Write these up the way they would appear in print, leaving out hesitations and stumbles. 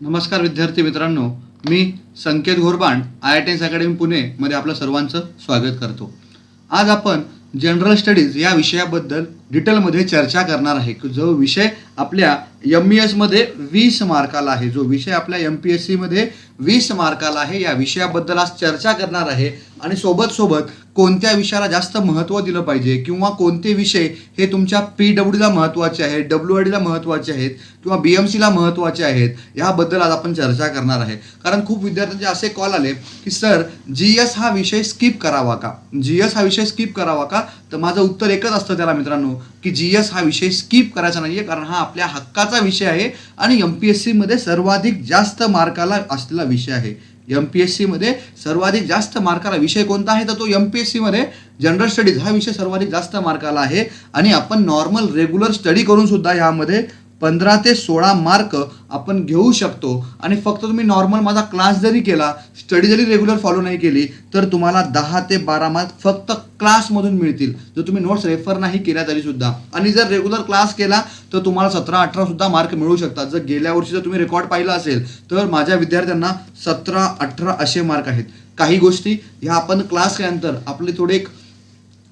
नमस्कार विद्यार्थी मित्रांनो, मी संकेत घोरबाण IITS अकॅडमी पुणे मध्ये आपलं सर्वांचं स्वागत करतो. आज आपण जनरल स्टडीज या विषयाबद्दल डिटेलमध्ये चर्चा करणार आहे. जो विषय आपल्या MPS मध्ये 20 मार्काला आहे, जो विषय आपल्या MPSC मध्ये 20 मार्काला आहे, या विषयाबद्दल आज चर्चा करणार आहे. आणि सोबत कोणत्या विषयाला जास्त महत्त्व दिलं पाहिजे किंवा कोणते विषय हे तुमच्या PWDला महत्त्वाचे आहेत, WIDला महत्त्वाचे आहेत किंवा BMCला महत्त्वाचे आहेत, याबद्दल आज आपण चर्चा करणार आहे. कारण खूप विद्यार्थ्यांचे असे कॉल आले की सर GS हा विषय स्किप करावा का, GS हा विषय स्किप करावा का. तर माझं उत्तर एकच असतं त्याला मित्रांनो, की GS हा विषय स्किप करायचा नाहीये, कारण हा आपल्या हक्काचा विषय आहे आणि MPSC मध्ये सर्वाधिक जास्त मार्काला असलेला विषय आहे. MPSC मध्ये सर्वाधिक जास्त मार्काला विषय कोणता आहे, तर तो MPSC मध्ये जनरल स्टडीज हा विषय सर्वाधिक जास्त मार्काला आहे. आणि आपण नॉर्मल रेग्युलर स्टडी करून सुद्धा यामध्ये 15 ते 16 मार्क आपण घेऊ शकतो. आणि फक्त तुम्ही नॉर्मल माझा क्लास जरी केला, स्टडी जरी रेग्युलर फॉलो नाही केली, तर तुम्हाला 10 ते 12 मार्क फक्त क्लासमधून मिळतील, जर तुम्ही नोट्स रेफर नाही केल्या तरी सुद्धा. आणि जर रेग्युलर क्लास केला तर तुम्हाला 17-18 सुद्धा मार्क मिळू शकतात. जर गेल्या वर्षी जर तुम्ही रेकॉर्ड पाहिला असेल तर माझ्या विद्यार्थ्यांना 17-18 असे मार्क आहेत. काही गोष्टी ह्या आपण क्लास केल्यानंतर आपले थोडे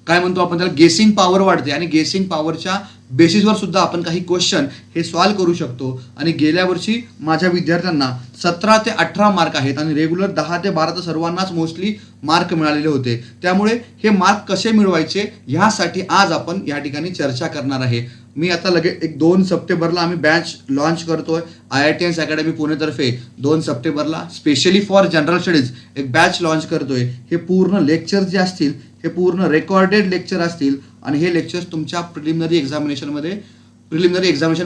काय म्हणतो आपण त्याला, गेसिंग पॉवर वाढते आणि गेसिंग पॉवरच्या बेसिसवर सुद्धा आपण काही क्वेश्चन हे सॉल्व्ह करू शकतो. आणि गेल्या वर्षी माझ्या विद्यार्थ्यांना 17 ते 18 मार्क आहेत आणि रेग्युलर 10 ते 12 तर सर्वांनाच मोस्टली मार्क मिळालेले होते. त्यामुळे हे मार्क कसे मिळवायचे ह्यासाठी आज आपण या ठिकाणी चर्चा करणार आहे. मी आता लगेच 2 सप्टेंबरला आम्ही बॅच लॉन्च करतोय IITS अकॅडमी पुणेतर्फे. 2 सप्टेंबरला स्पेशली फॉर जनरल स्टडीज एक बॅच लॉन्च करतोय. हे पूर्ण लेक्चर जे असतील हे पूर्ण रेकॉर्डेड लेक्चर असतील आणि हे लेक्चर्स तुमच्या प्रिलिमिनरी एक्झामिनेशन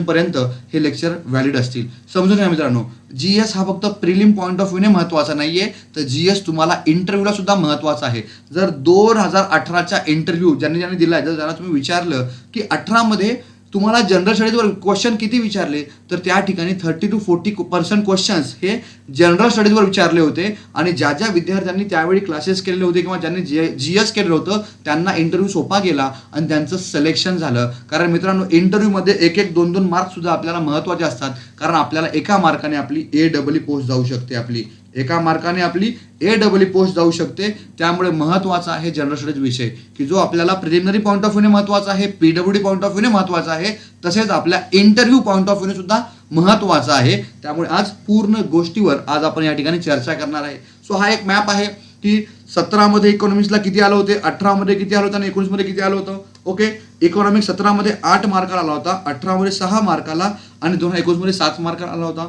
पर्यंत हे लेक्चर व्हॅलिड असतील. समजून घ्या मित्रांनो, GS हा फक्त प्रिलिम पॉईंट ऑफ व्ह्यूने महत्त्वाचा नाहीये, तर GS तुम्हाला इंटरव्ह्यूला सुद्धा महत्त्वाचा आहे. जर 2018च्या इंटरव्ह्यू ज्यांनी दिलाय, जर त्यांना तुम्ही विचारलं की 18 मध्ये तुम्हाला जनरल स्टडीजवर क्वेश्चन किती विचारले, तर त्या ठिकाणी 30 to 40% क्वेश्चन्स हे जनरल स्टडीजवर विचारले होते. आणि ज्या विद्यार्थ्यांनी त्यावेळी क्लासेस केलेले होते किंवा ज्यांनी GS केलेलं होतं त्यांना इंटरव्ह्यू सोपा गेला आणि त्यांचं सिलेक्शन झालं. कारण मित्रांनो, इंटरव्ह्यूमध्ये 1-1, 2-2 मार्क सुद्धा आपल्याला महत्त्वाचे असतात. कारण आपल्याला एका मार्काने आपली AEE पोस्ट जाऊ शकते, एका मार्काने आपली AEE पोस्ट जाऊ शकते. त्यामुळे महत्त्वाचा आहे जनरल स्टडीज विषय, की जो आपल्याला प्रिलिमिनरी पॉईंट ऑफ व्ह्यूने महत्त्वाचा आहे, PWD पॉईंट ऑफ व्ह्यूने महत्त्वाचा आहे, तसेच आपल्या इंटरव्ह्यू पॉईंट ऑफ व्ह्यूने सुद्धा महत्त्वाचा आहे. त्यामुळे आज पूर्ण गोष्टीवर आज आपण या ठिकाणी चर्चा करणार आहे. सो हा एक मॅप आहे की 17 मध्ये इकॉनॉमिक्सला किती आलं होते, 18 मध्ये किती आलं होतं आणि 19 मध्ये किती आलं होतं. ओके, इकॉनॉमिक्स 17 मध्ये 8 मार्काला आला होता, 18 मध्ये 6 मार्काला आणि 2019 मध्ये 7 मार्काला आला होता.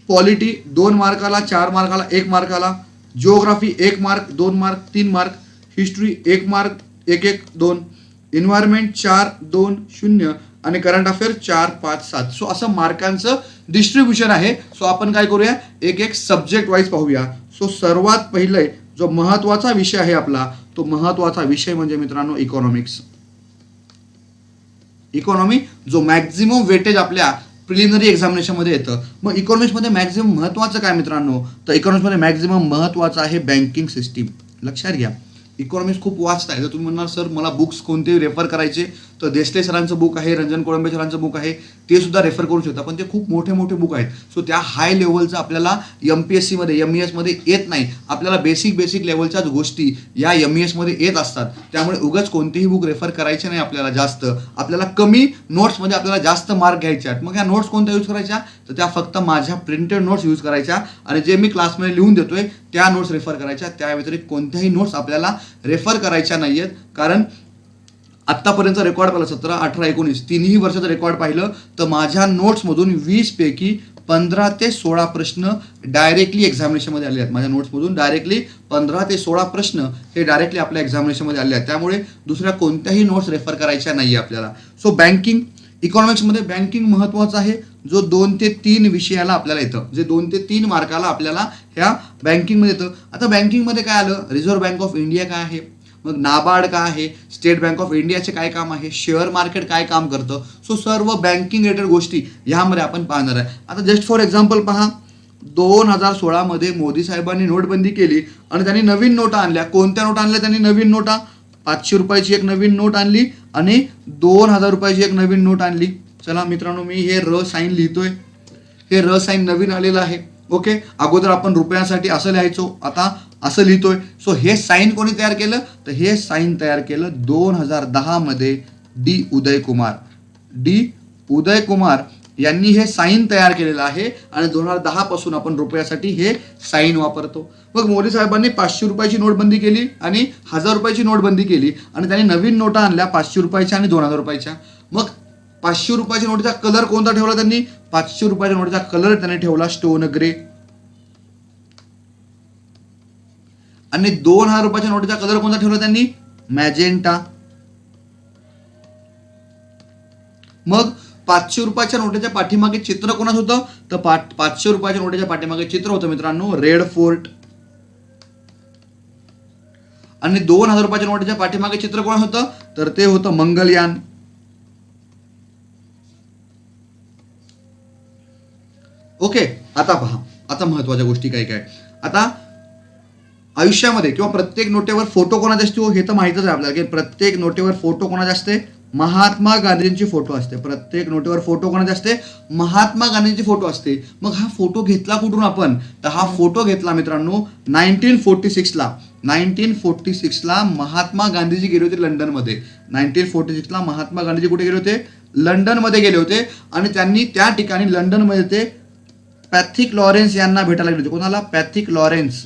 पॉलिटी 2 मार्काला, 4 मार्काला, 1 मार्काला. Geography 1 mark, 2 mark, 3 mark. History 1 mark, 1-1, 2. Environment 4, 2, 0 आणि करंट अफेअर 4, 5, 7. सो असं मार्कांचं डिस्ट्रीब्युशन आहे. सो आपण काय करूया, एक सब्जेक्ट वाईज पाहूया. सो सर्वात पहिले जो महत्त्वाचा विषय आहे आपला, तो महत्त्वाचा विषय म्हणजे मित्रांनो इकॉनॉमिक्स. इकॉनॉमी जो मॅक्झिमम वेटेज आपल्या प्रिलिमिनरी एक्झामिनेशनमध्ये येतं. मग इकॉनॉमिक्समध्ये मॅक्झिमम महत्त्वाचं काय मित्रांनो, तर इकॉनॉमिक्समध्ये मॅक्झिमम महत्त्वाचं आहे बँकिंग सिस्टीम. लक्षात घ्या, इकॉनॉमिक्स खूप वास्ट आहे. जर तुम्ही म्हणणार सर मला बुक्स कोणते रेफर करायचे, तर देसले सरांचं बुक आहे, रंजन कोळंबे सरांचं बुक आहे, ते सुद्धा रेफर करू शकता. पण ते खूप मोठे बुक आहेत. सो त्या हाय लेवलचं आपल्याला MPSC मध्ये MES मध्ये येत नाही. आपल्याला बेसिक लेवलच्याच गोष्टी या MES मध्ये येत असतात. त्यामुळे उगाच कोणतेही बुक रेफर करायचे नाही आपल्याला जास्त. आपल्याला कमी नोट्समध्ये आपल्याला जास्त मार्क घ्यायचे आहेत. मग ह्या नोट्स कोणत्या यूज करायच्या, तर त्या फक्त माझ्या प्रिंटेड नोट्स यूज करायच्या आणि जे मी क्लासमध्ये लिहून देतोय त्या नोट्स रेफर करायच्या. त्या व्यतिरिक्त कोणत्याही नोट्स आपल्याला रेफर करायच्या नाही आहेत. कारण आत्तापर्यंत रेकॉर्ड पाहिलं 17, 18, 19 तिन्ही वर्षाचं रेकॉर्ड पाहिलं तर माझ्या नोट्समधून 20 पैकी 15 ते 16 प्रश्न डायरेक्टली एक्झामिनेशनमध्ये आले आहेत. माझ्या नोट्समधून डायरेक्टली 15 ते 16 प्रश्न हे डायरेक्टली आपल्या एक्झामिनेशनमध्ये आले आहेत. त्यामुळे दुसऱ्या कोणत्याही नोट्स रेफर करायच्या नाही आपल्याला. सो बँकिंग, इकॉनॉमिक्समध्ये बँकिंग महत्त्वाचं आहे. जो 2 ते 3 विषयाला आपल्याला येतं, जे 2 ते 3 मार्काला आपल्याला ह्या बँकिंगमध्ये येतं. आता बँकिंगमध्ये काय आलं, रिझर्व्ह बँक ऑफ इंडिया काय आहे, मग नाबार्ड काय आहे, स्टेट बँक ऑफ इंडियाचे काय काम आहे, शेअर मार्केट काय काम करतं. सो सर्व बँकिंग रिलेटेड गोष्टी ह्यामध्ये आपण पाहणार आहे. आता जस्ट फॉर एक्झाम्पल पहा, 2016 मध्ये मोदी साहेबांनी नोटबंदी केली आणि त्यांनी नवीन नोटा आणल्या. कोणत्या नोटा आणल्या त्यांनी, नवीन नोटा. 500 रुपयाची एक नवीन नोट आणली आणि 2000 रुपयाची एक नवीन नोट आणली. चला मित्रांनो, मी हे साईन लिहितोय. हे साईन नवीन आलेलं आहे. ओके, अगोदर आपण रुपयासाठी असं लिहायचो, आता असं लिहितोय. सो हे साईन कोणी तयार केलं, तर हे साईन तयार केलं 2010 मध्ये डी उदय कुमार यांनी हे साईन तयार केलेलं आहे. आणि 2010 पासून आपण रुपयासाठी हे साईन वापरतो. मग मोदी साहेबांनी 500 रुपयाची नोटबंदी केली आणि 1000 रुपयाची नोटबंदी केली आणि त्यांनी नवीन नोटा आणल्या 500 रुपयाच्या आणि 2000 रुपयाच्या. मग 500 रुपयाच्या नोटीचा कलर कोणता ठेवला त्यांनी, 500 रुपयाच्या नोटीचा कलर त्यांनी ठेवला स्टोन ग्रे. आणि 2000 रुपयाच्या नोटीचा कलर कोणता ठेवला त्यांनी, मॅजेंटा. मग 500 रुपयाच्या नोटीच्या पाठीमागे चित्र कोणाच होतं, तर 500 रुपयाच्या नोटीच्या पाठीमागे चित्र होतं मित्रांनो रेड फोर्ट. आणि 2000 रुपयाच्या नोटीच्या पाठीमागे चित्र कोण होतं, तर ते होतं मंगलयान. ओके, आता पहा, आता महत्वाच्या गोष्टी काय काय. आता आयुष्यामध्ये किंवा प्रत्येक नोटेवर फोटो कोणाचा असतो हे तर माहितच आहे आपल्याला, की प्रत्येक नोटेवर फोटो कोणाचा असते, महात्मा गांधींची फोटो असते. प्रत्येक नोटेवर फोटो कोणाचा असते, महात्मा गांधींची फोटो असते. मग हा फोटो घेतला कुठून आपण, तर हा फोटो घेतला मित्रांनो 1946ला. 1946ला महात्मा गांधीजी गेले होते लंडनमध्ये. 1946ला महात्मा गांधीजी कुठे गेले होते, लंडनमध्ये गेले होते. आणि त्यांनी त्या ठिकाणी लंडनमध्ये ते पॅथिक लॉरेन्स यांना भेटायला गेले होते. कोणाला, पॅथिक लॉरेन्स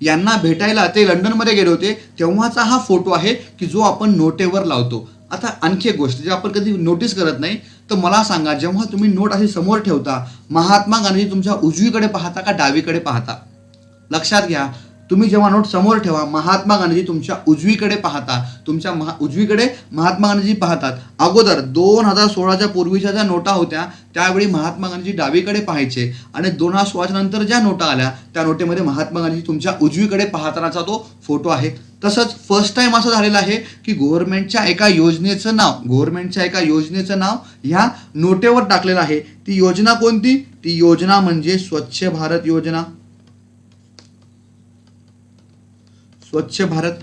यांना भेटायला ते लंडनमध्ये गेले होते. तेव्हाचा हा फोटो आहे की जो आपण नोटेवर लावतो. आता आणखी एक गोष्ट जे आपण कधी नोटीस करत नाही, तर मला सांगा, जेव्हा तुम्ही नोट अशी समोर ठेवता, महात्मा गांधी तुमच्या उजवीकडे पाहता का डावीकडे पाहता, लक्षात घ्या. तुम्ही जेव्हा नोट समोर ठेवा, महात्मा गांधी तुमच्या उजवीकडे पाहता, तुमच्या उजवीकडे महात्मा गांधी पाहतात. अगोदर 2016च्या पूर्वीच्या ज्या नोटा होत्या त्यावेळी महात्मा गांधी डावीकडे पाहायचे आणि 2016च्या नंतर ज्या नोटा आल्या त्या नोटेमध्ये महात्मा गांधी तुमच्या उजवीकडे पाहतानाचा तो फोटो आहे. तसंच फर्स्ट टाइम असं झालेलं आहे की गव्हर्नमेंटच्या एका योजनेचं नाव ह्या नोटेवर टाकलेलं आहे. ती योजना कोणती, ती योजना म्हणजे स्वच्छ भारत योजना. स्वच्छ भारत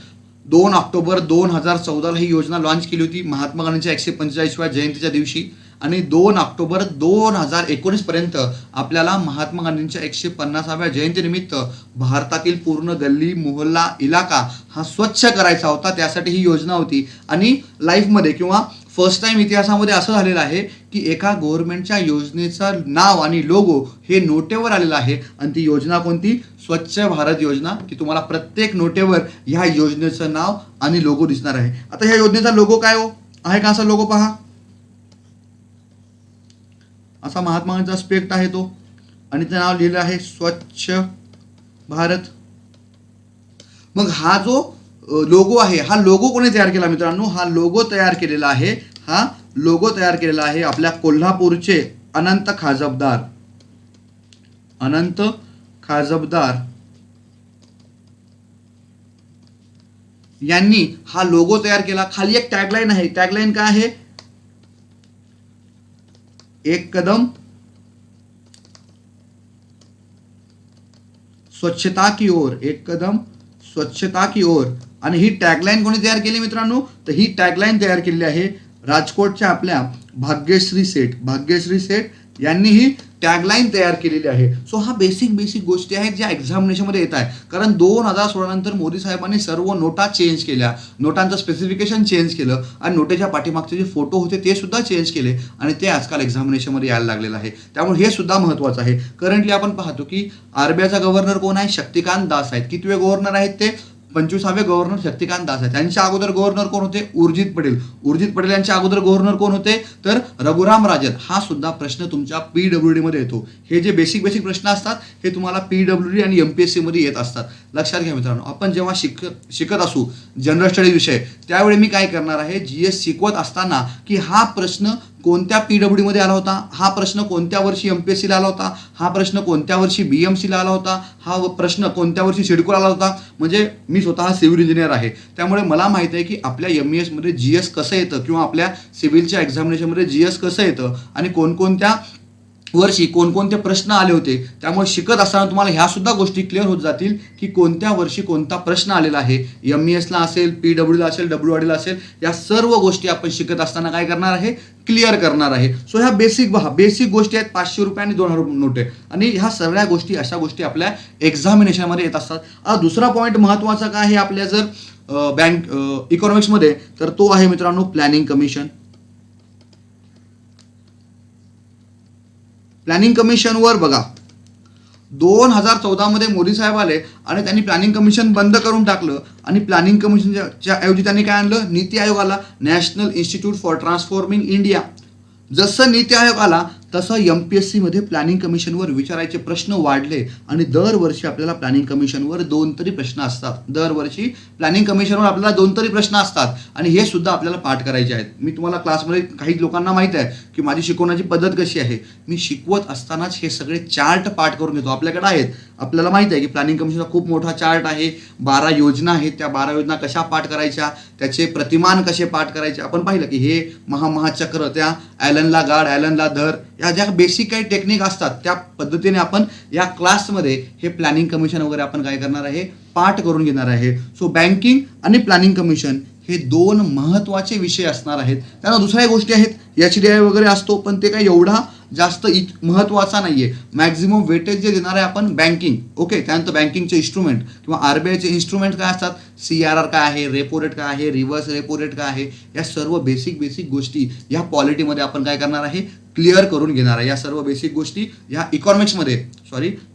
2 ऑक्टोबर 2014ला ही योजना लॉन्च केली होती महात्मा गांधींच्या 145व्या जयंतीच्या दिवशी. आणि 2 ऑक्टोबर 2019 पर्यंत आपल्याला महात्मा गांधींच्या 150व्या जयंतीनिमित्त भारतातील पूर्ण गल्ली मोहल्ला इलाका हा स्वच्छ करायचा होता. त्यासाठी ही योजना होती. आणि लाईफमध्ये किंवा फर्स्ट टाइम इतिहासामध्ये असं झालेलं आहे की एका गव्हर्नमेंटच्या योजनेचं नाव आणि लोगो हे नोटेवर आलेलं आहे. आणि ती योजना कोणती, स्वच्छ भारत योजना, की तुम्हाला प्रत्येक नोटेवर ह्या योजनेचं नाव आणि लोगो दिसणार आहे. आता ह्या योजनेचा लोगो काय हो आहे का, असा लोगो पहा, असा महात्मा गांधीचा स्पेक्ट आहे तो. आणि ते नाव लिहिलं आहे स्वच्छ भारत. मग हा जो लोगो आहे, हा लोगो कोणी तयार केला मित्रांनो, हा लोगो तयार केलेला आहे आपल्या कोल्हापूरचे अनंत खाजबदार यांनी हा लोगो तयार केला. खाली एक टॅगलाईन आहे. टॅगलाईन काय आहे, एक कदम स्वच्छता की ओर, एक कदम स्वच्छता की ओर. आणि ही टॅगलाईन कोणी तयार केली मित्रांनो, तर ही टॅगलाईन तयार केलेली आहे राजकोटच्या आपल्या भाग्यश्री सेठ यांनी ही टॅगलाईन तयार केलेली आहे. सो हा बेसिक गोष्टी आहेत ज्या एक्झामिनेशनमध्ये येत आहे. कारण 2016 नंतर मोदी साहेबांनी सर्व नोटा चेंज केल्या, नोटांचं स्पेसिफिकेशन चेंज केलं आणि नोटेच्या पाठीमागचे जे फोटो होते ते सुद्धा चेंज केले आणि ते आजकाल एक्झामिनेशनमध्ये यायला लागलेलं आहे. त्यामुळे हे सुद्धा महत्त्वाचं आहे. करंटली आपण पाहतो की आरबीआयचा गव्हर्नर कोण आहे, शक्तिकांत दास आहेत. कितवे गव्हर्नर आहेत ते, 25वे गव्हर्नर शक्तिकांत दास आहेत. त्यांच्या अगोदर गव्हर्नर कोण होते, उर्जित पटेल यांच्या अगोदर गव्हर्नर कोण होते, तर रघुराम राजन. हा सुद्धा प्रश्न तुमच्या PWD मध्ये येतो. हे जे बेसिक प्रश्न असतात हे तुम्हाला PWD आणि MPSC मध्ये येत असतात. लक्षात घ्या मित्रांनो, आपण जेव्हा शिकत असू जनरल स्टडीज विषय, त्यावेळी मी काय करणार आहे, GS शिकवत असताना की हा प्रश्न कोणत्या PWD मध्ये आला होता, हा प्रश्न कोणत्या वर्षी MPSC ला आला होता, हा प्रश्न कोणत्या वर्षी BMC ला आला होता, हा प्रश्न कोणत्या वर्षी सिडकोला आला होता. म्हणजे मी स्वतः सिव्हिल इंजिनियर आहे, त्यामुळे मला माहित आहे की आपल्या MES मध्ये GS कसं येतं किंवा आपल्या सिव्हिलच्या एक्झामिनेशनमध्ये GS कसं येतं आणि कोणकोणत्या वर्षी कोणकोणते प्रश्न आले होते, त्यामुळे शिकत असताना तुम्हाला ह्या सुद्धा गोष्टी क्लिअर होत जातील की कोणत्या वर्षी कोणता प्रश्न आलेला आहे. MESला असेल, PWला असेल, WWDला असेल, या सर्व गोष्टी आपण शिकत असताना काय करणार आहे, क्लिअर करणार आहे. सो ह्या बेसिक गोष्टी आहेत. 500 रुपये आणि 2,000 नोट आहे आणि ह्या सगळ्या गोष्टी अशा गोष्टी आपल्या एक्झामिनेशनमध्ये येत असतात. आता दुसरा पॉईंट महत्त्वाचा काय आहे आपल्या जर बँक इकॉनॉमिक्समध्ये, तर तो आहे मित्रांनो प्लॅनिंग कमिशन. प्लॅनिंग कमिशनवर बघा 2014 मध्ये मोदी साहेब आले आणि त्यांनी प्लॅनिंग कमिशन बंद करून टाकलं आणि प्लॅनिंग कमिशनच्या ऐवजी त्यांनी काय आणलं, नीती आयोग आला, national institute for transforming India. जसं नीती आयोग आला तसं MPSC मध्ये प्लॅनिंग कमिशनवर विचारायचे प्रश्न वाढले आणि दरवर्षी आपल्याला प्लॅनिंग कमिशनवर 2 तरी प्रश्न असतात. दरवर्षी प्लॅनिंग कमिशनवर आपल्याला 2 तरी प्रश्न असतात आणि हे सुद्धा आपल्याला पाठ करायचे आहेत. मी तुम्हाला क्लासमध्ये काही लोकांना माहिती आहे की माझी शिकवण्याची पद्धत कशी आहे. मी शिकवत असतानाच हे सगळे चार्ट पाठ करून घेतो. आपल्याकडे आहेत, आपल्याला माहिती आहे की प्लॅनिंग कमिशनचा खूप मोठा चार्ट आहे, 12 योजना आहेत. त्या 12 योजना कशा पाठ करायच्या, त्याचे प्रतिमान कसे पाठ करायचे. आपण पाहिलं की हे महाचक्र, त्या ॲलनला गाड, ॲलनला धर, या ज्या बेसिक काही टेक्निक असतात त्या पद्धतीने आपण या क्लासमध्ये हे प्लॅनिंग कमिशन वगैरे आपण काय करणार आहे, पाठ करून घेणार आहे. सो बँकिंग आणि प्लॅनिंग कमिशन हे 2 महत्त्वाचे विषय असणार आहेत. त्यानंतर दुसऱ्या गोष्टी आहेत, HDI वगैरे असतो, पण ते काही एवढा जास्त महत्त्वाचा नाही आहे. मॅक्झिमम वेटेज जे देणार आहे आपण बँकिंग. ओके, त्यानंतर बँकिंगचे इन्स्ट्रुमेंट किंवा RBIचे इन्स्ट्रुमेंट काय असतात, CRR काय आहे, रेपो रेट काय आहे, रिव्हर्स रेपो रेट काय आहे, या सर्व बेसिक गोष्टी या पॉलिटीमध्ये आपण काय करणार आहे, क्लिअर करून घेणार आहे. या सर्व बेसिक गोष्टी या इकॉनॉमिक्समध्ये,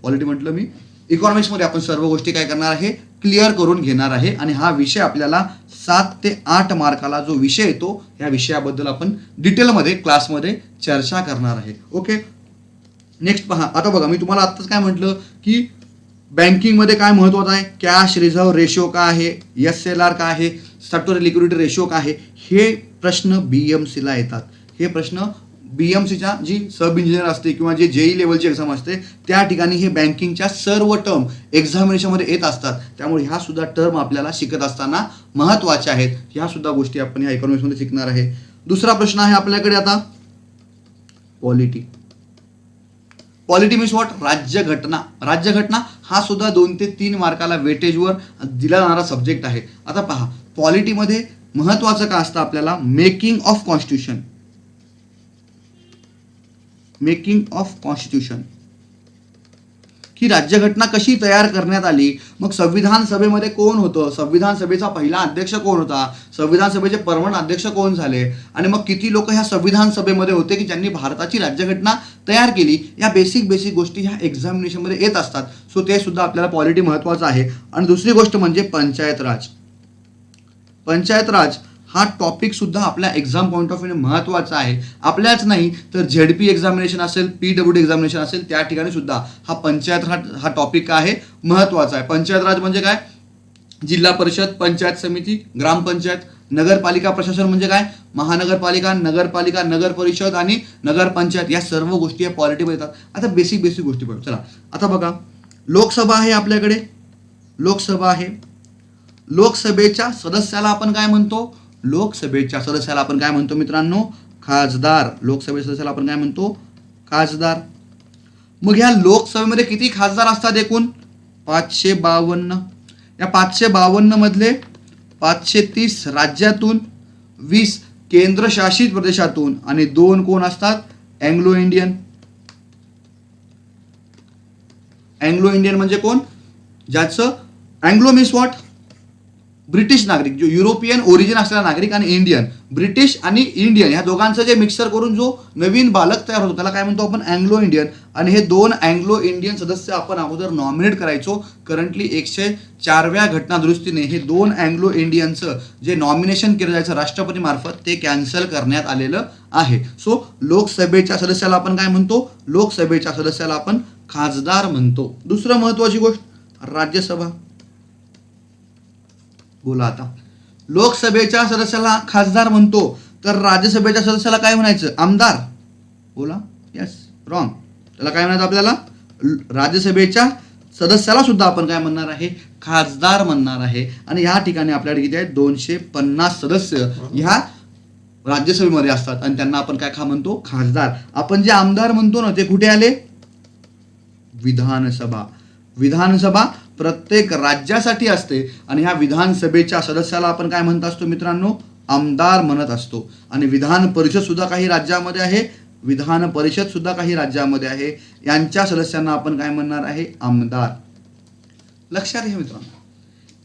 पॉलिटी म्हटलं मी, इकॉनॉमिक्समध्ये आपण सर्व गोष्टी काय करणार आहे, क्लिअर करून घेणार आहे. आणि हा विषय आपल्याला 7 ते 8 मार्काला जो विषय येतो, ह्या विषयाबद्दल आपण डिटेलमध्ये क्लासमध्ये चर्चा करणार आहे. ओके, नेक्स्ट पहा. आता बघा, मी तुम्हाला आत्ताच काय म्हटलं की बँकिंगमध्ये काय महत्त्वाचं आहे, कॅश रिझर्व्ह रेशो काय आहे, SLR काय आहे, स्टॅट्युटरी लिक्विडिटी रेशो काय आहे. हे प्रश्न BMCला येतात. हे प्रश्न BMCच्या जी सब इंजिनियर असते किंवा जे JEE लेवलची एक्झाम असते त्या ठिकाणी हे बँकिंगच्या सर्व टर्म एक्झामिनेशनमध्ये येत असतात. त्यामुळे ह्या सुद्धा टर्म आपल्याला शिकत असताना महत्त्वाच्या आहेत. ह्या सुद्धा गोष्टी आपण ह्या इकॉनॉमिक्समध्ये शिकणार आहे. दुसरा प्रश्न आहे आपल्याकडे आता पॉलिटी. पॉलिटी मीन्स व्हॉट, राज्यघटना. राज्यघटना हा सुद्धा 2 ते 3 मार्काला वेटेजवर दिला जाणारा सब्जेक्ट आहे. आता पहा, पॉलिटीमध्ये महत्त्वाचं काय असतं आपल्याला, making of constitution. Making of constitution ही राज्यघटना कशी तयार करण्यात आली, मग संविधान सभेमध्ये कोण होतं, संविधान सभेचा पहिला अध्यक्ष कोण होता, संविधान सभेचे परमनंट अध्यक्ष कोण झाले, आणि मग किती लोक ह्या संविधान सभेमध्ये होते की ज्यांनी भारताची राज्यघटना तयार केली. या बेसिक गोष्टी ह्या एक्झामिनेशनमध्ये येत असतात. सो ते सुद्धा आपल्याला पॉलिटी महत्त्वाचं आहे. आणि दुसरी गोष्ट म्हणजे पंचायत राज. पंचायत राज हा टॉपिक सुद्धा आपल्या एक्झाम पॉईंट ऑफ व्ह्यू महत्त्वाचा आहे. आपल्याच नाही तर ZP एक्झामिनेशन असेल, PWD एक्झामिनेशन असेल, त्या ठिकाणी सुद्धा हा पंचायत राज हा टॉपिक आहे महत्त्वाचा आहे. पंचायत राज म्हणजे काय, जिल्हा परिषद, पंचायत समिती, ग्रामपंचायत, नगरपालिका प्रशासन म्हणजे काय, महानगरपालिका, नगरपालिका, नगर परिषद आणि नगरपंचायत, या सर्व गोष्टी या पॉलिटीमध्ये येतात. आता बेसिक गोष्टी बघू. चला आता बघा, लोकसभा आहे आपल्याकडे, लोकसभा आहे. लोकसभेच्या सदस्याला आपण काय म्हणतो, लोकसभेच्या सदस्याला आपण काय म्हणतो मित्रांनो, खासदार. लोकसभेच्या सदस्याला आपण काय म्हणतो, खासदार. मग ह्या लोकसभेमध्ये किती खासदार असतात एकूण, 552. या 552 मधले 530 राज्यातून, 20 केंद्रशासित प्रदेशातून आणि 2 कोण असतात, अँग्लो इंडियन. अँग्लो इंडियन म्हणजे कोण, ज्याचं अँग्लो मीन्स व्हॉट, ब्रिटिश नागरिक, जो युरोपियन ओरिजिन असलेला नागरिक, आणि इंडियन, ब्रिटिश आणि इंडियन ह्या दोघांचं जे मिक्सर करून जो नवीन बालक तयार होतो त्याला काय म्हणतो आपण, अँग्लो इंडियन. आणि हे 2 अँग्लो इंडियन सदस्य आपण अगोदर नॉमिनेट करायचो. करंटली 104व्या घटना दुरुस्तीने हे 2 अँग्लो इंडियनचं जे नॉमिनेशन केलं जायचं राष्ट्रपती मार्फत ते कॅन्सल करण्यात आलेलं आहे. सो लोकसभेच्या सदस्याला आपण काय म्हणतो, लोकसभेच्या सदस्याला आपण खासदार म्हणतो. दुसरं महत्त्वाची गोष्ट, राज्यसभा. बोला आता, लोकसभेच्या सदस्याला खासदार म्हणतो तर राज्यसभेच्या सदस्याला काय म्हणायचं, आमदार. बोला, यस, रॉंग. त्याला काय म्हणायचं आपल्याला, राज्यसभेच्या सदस्याला सुद्धा आपण काय म्हणणार आहे, खासदार म्हणणार आहे. आणि या ठिकाणी आपल्याकडे किती आहेत, 250 सदस्य ह्या राज्यसभेमध्ये असतात आणि त्यांना आपण काय म्हणतो, खासदार. आपण जे आमदार म्हणतो ना, ते कुठे आले, विधानसभा. विधानसभा प्रत्येक राज्यासाठी असते आणि ह्या विधानसभेच्या सदस्याला आपण काय म्हणत असतो मित्रांनो, आमदार म्हणत असतो. आणि विधान परिषद सुद्धा काही राज्यामध्ये आहे, विधान परिषद सुद्धा काही राज्यामध्ये आहे, यांच्या सदस्यांना आपण काय म्हणणार आहे, आमदार. लक्षात घ्या मित्रांनो,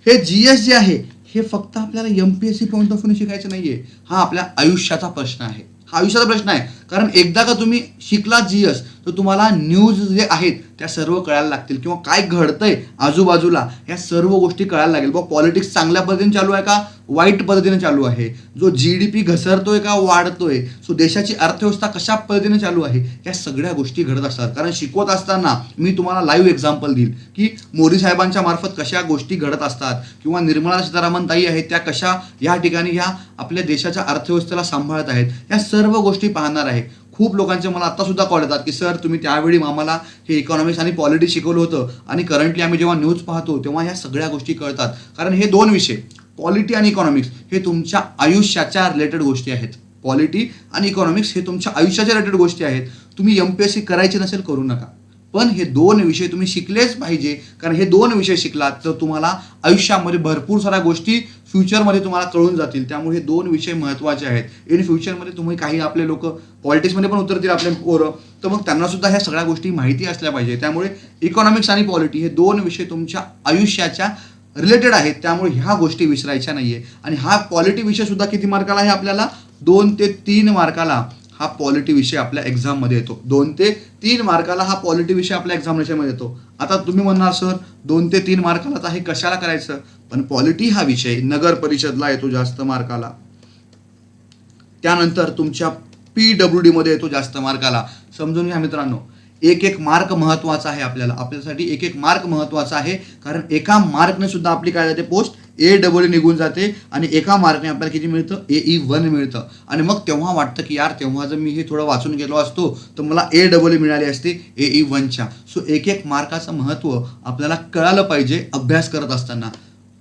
हे जीएस जे आहे हे फक्त आपल्याला एमपीएससी पॉईंट ऑफ व्ह्यू शिकायचं नाहीये, हा आपल्या आयुष्याचा प्रश्न आहे. हा आयुष्याचा प्रश्न आहे, कारण एकदा का तुम्ही शिकला जीएस तर तुम्हाला न्यूज जे आहेत त्या सर्व कळायला लागतील, किंवा काय घडतंय आजूबाजूला या सर्व गोष्टी कळायला लागेल. बघ, पॉलिटिक्स चांगल्या पद्धतीने चालू आहे का वाईट पद्धतीने चालू आहे, जो जीडीपी घसरतोय का वाढतोय, सो देशाची अर्थव्यवस्था कशा पद्धतीने चालू आहे, या सगळ्या गोष्टी घडत असतात. कारण शिकवत असताना मी तुम्हाला लाईव्ह एक्झाम्पल देईल की मोदी साहेबांच्या मार्फत कशा गोष्टी घडत असतात, किंवा निर्मला सीतारामन ताई आहेत त्या कशा या ठिकाणी ह्या आपल्या देशाच्या अर्थव्यवस्थेला सांभाळत आहेत, या सर्व गोष्टी पाहणार आहे. खूप लोकांचे मला आता सुद्धा कॉल येतात की सर तुम्ही त्यावेळी आम्हाला हे इकॉनॉमिक्स आणि पॉलिटी शिकवलं होतं, आणि करंटली आम्ही जेव्हा न्यूज पाहतो तेव्हा ह्या सगळ्या गोष्टी कळतात. कारण हे दोन विषय, पॉलिटी आणि इकॉनॉमिक्स, हे तुमच्या आयुष्याच्या रिलेटेड गोष्टी आहेत. पॉलिटी आणि इकॉनॉमिक्स हे तुमच्या आयुष्याच्या रिलेटेड गोष्टी आहेत. तुम्ही एमपीएससी करायची नसेल करू नका, पण हे दोन विषय तुम्ही शिकलेच पाहिजे. कारण हे दोन विषय शिकलात तर तुम्हाला आयुष्यामध्ये भरपूर साऱ्या गोष्टी फ्युचरमध्ये तुम्हाला कळून जातील. त्यामुळे हे दोन विषय महत्त्वाचे आहेत. इन फ्युचरमध्ये तुम्ही काही आपले लोक पॉलिटिक्समध्ये पण उतरतील आपले पोरं, तर मग त्यांना सुद्धा ह्या सगळ्या गोष्टी माहिती असल्या पाहिजे. त्यामुळे इकॉनॉमिक्स आणि पॉलिटी हे दोन विषय तुमच्या आयुष्याच्या रिलेटेड आहेत, त्यामुळे ह्या गोष्टी विसरायच्या नाहीये. आणि हा पॉलिटी विषय सुद्धा किती मार्काला आहे आपल्याला, 2 ते 3 मार्काला हा पॉलिटी विषय आपल्या एक्झाममध्ये येतो. 2 ते 3 मार्काला हा पॉलिटी विषय आपल्या एक्झामिनेशनमध्ये येतो. आता तुम्ही म्हणणार सर 2 ते 3 मार्कालाच आहे, कशाला करायचं, पण पॉलिटी हा विषय नगर परिषदला येतो जास्त मार्काला, त्यानंतर तुमच्या PWD मध्ये येतो जास्त मार्काला. समजून घ्या मित्रांनो, एक मार्क महत्वाचा आहे आपल्यासाठी एक मार्क महत्वाचा आहे. कारण एका मार्कने सुद्धा आपली काय जाते, पोस्ट AEE निघून जाते, आणि एका मार्कने आपल्याला किती मिळतं, AE1 मिळतं. आणि मग तेव्हा वाटतं की यार तेव्हा जर मी हे थोडं वाचून गेलो असतो तर मला AEE मिळाली असते AE1च्या. सो एक मार्काचं महत्त्व आपल्याला कळालं पाहिजे अभ्यास करत असताना.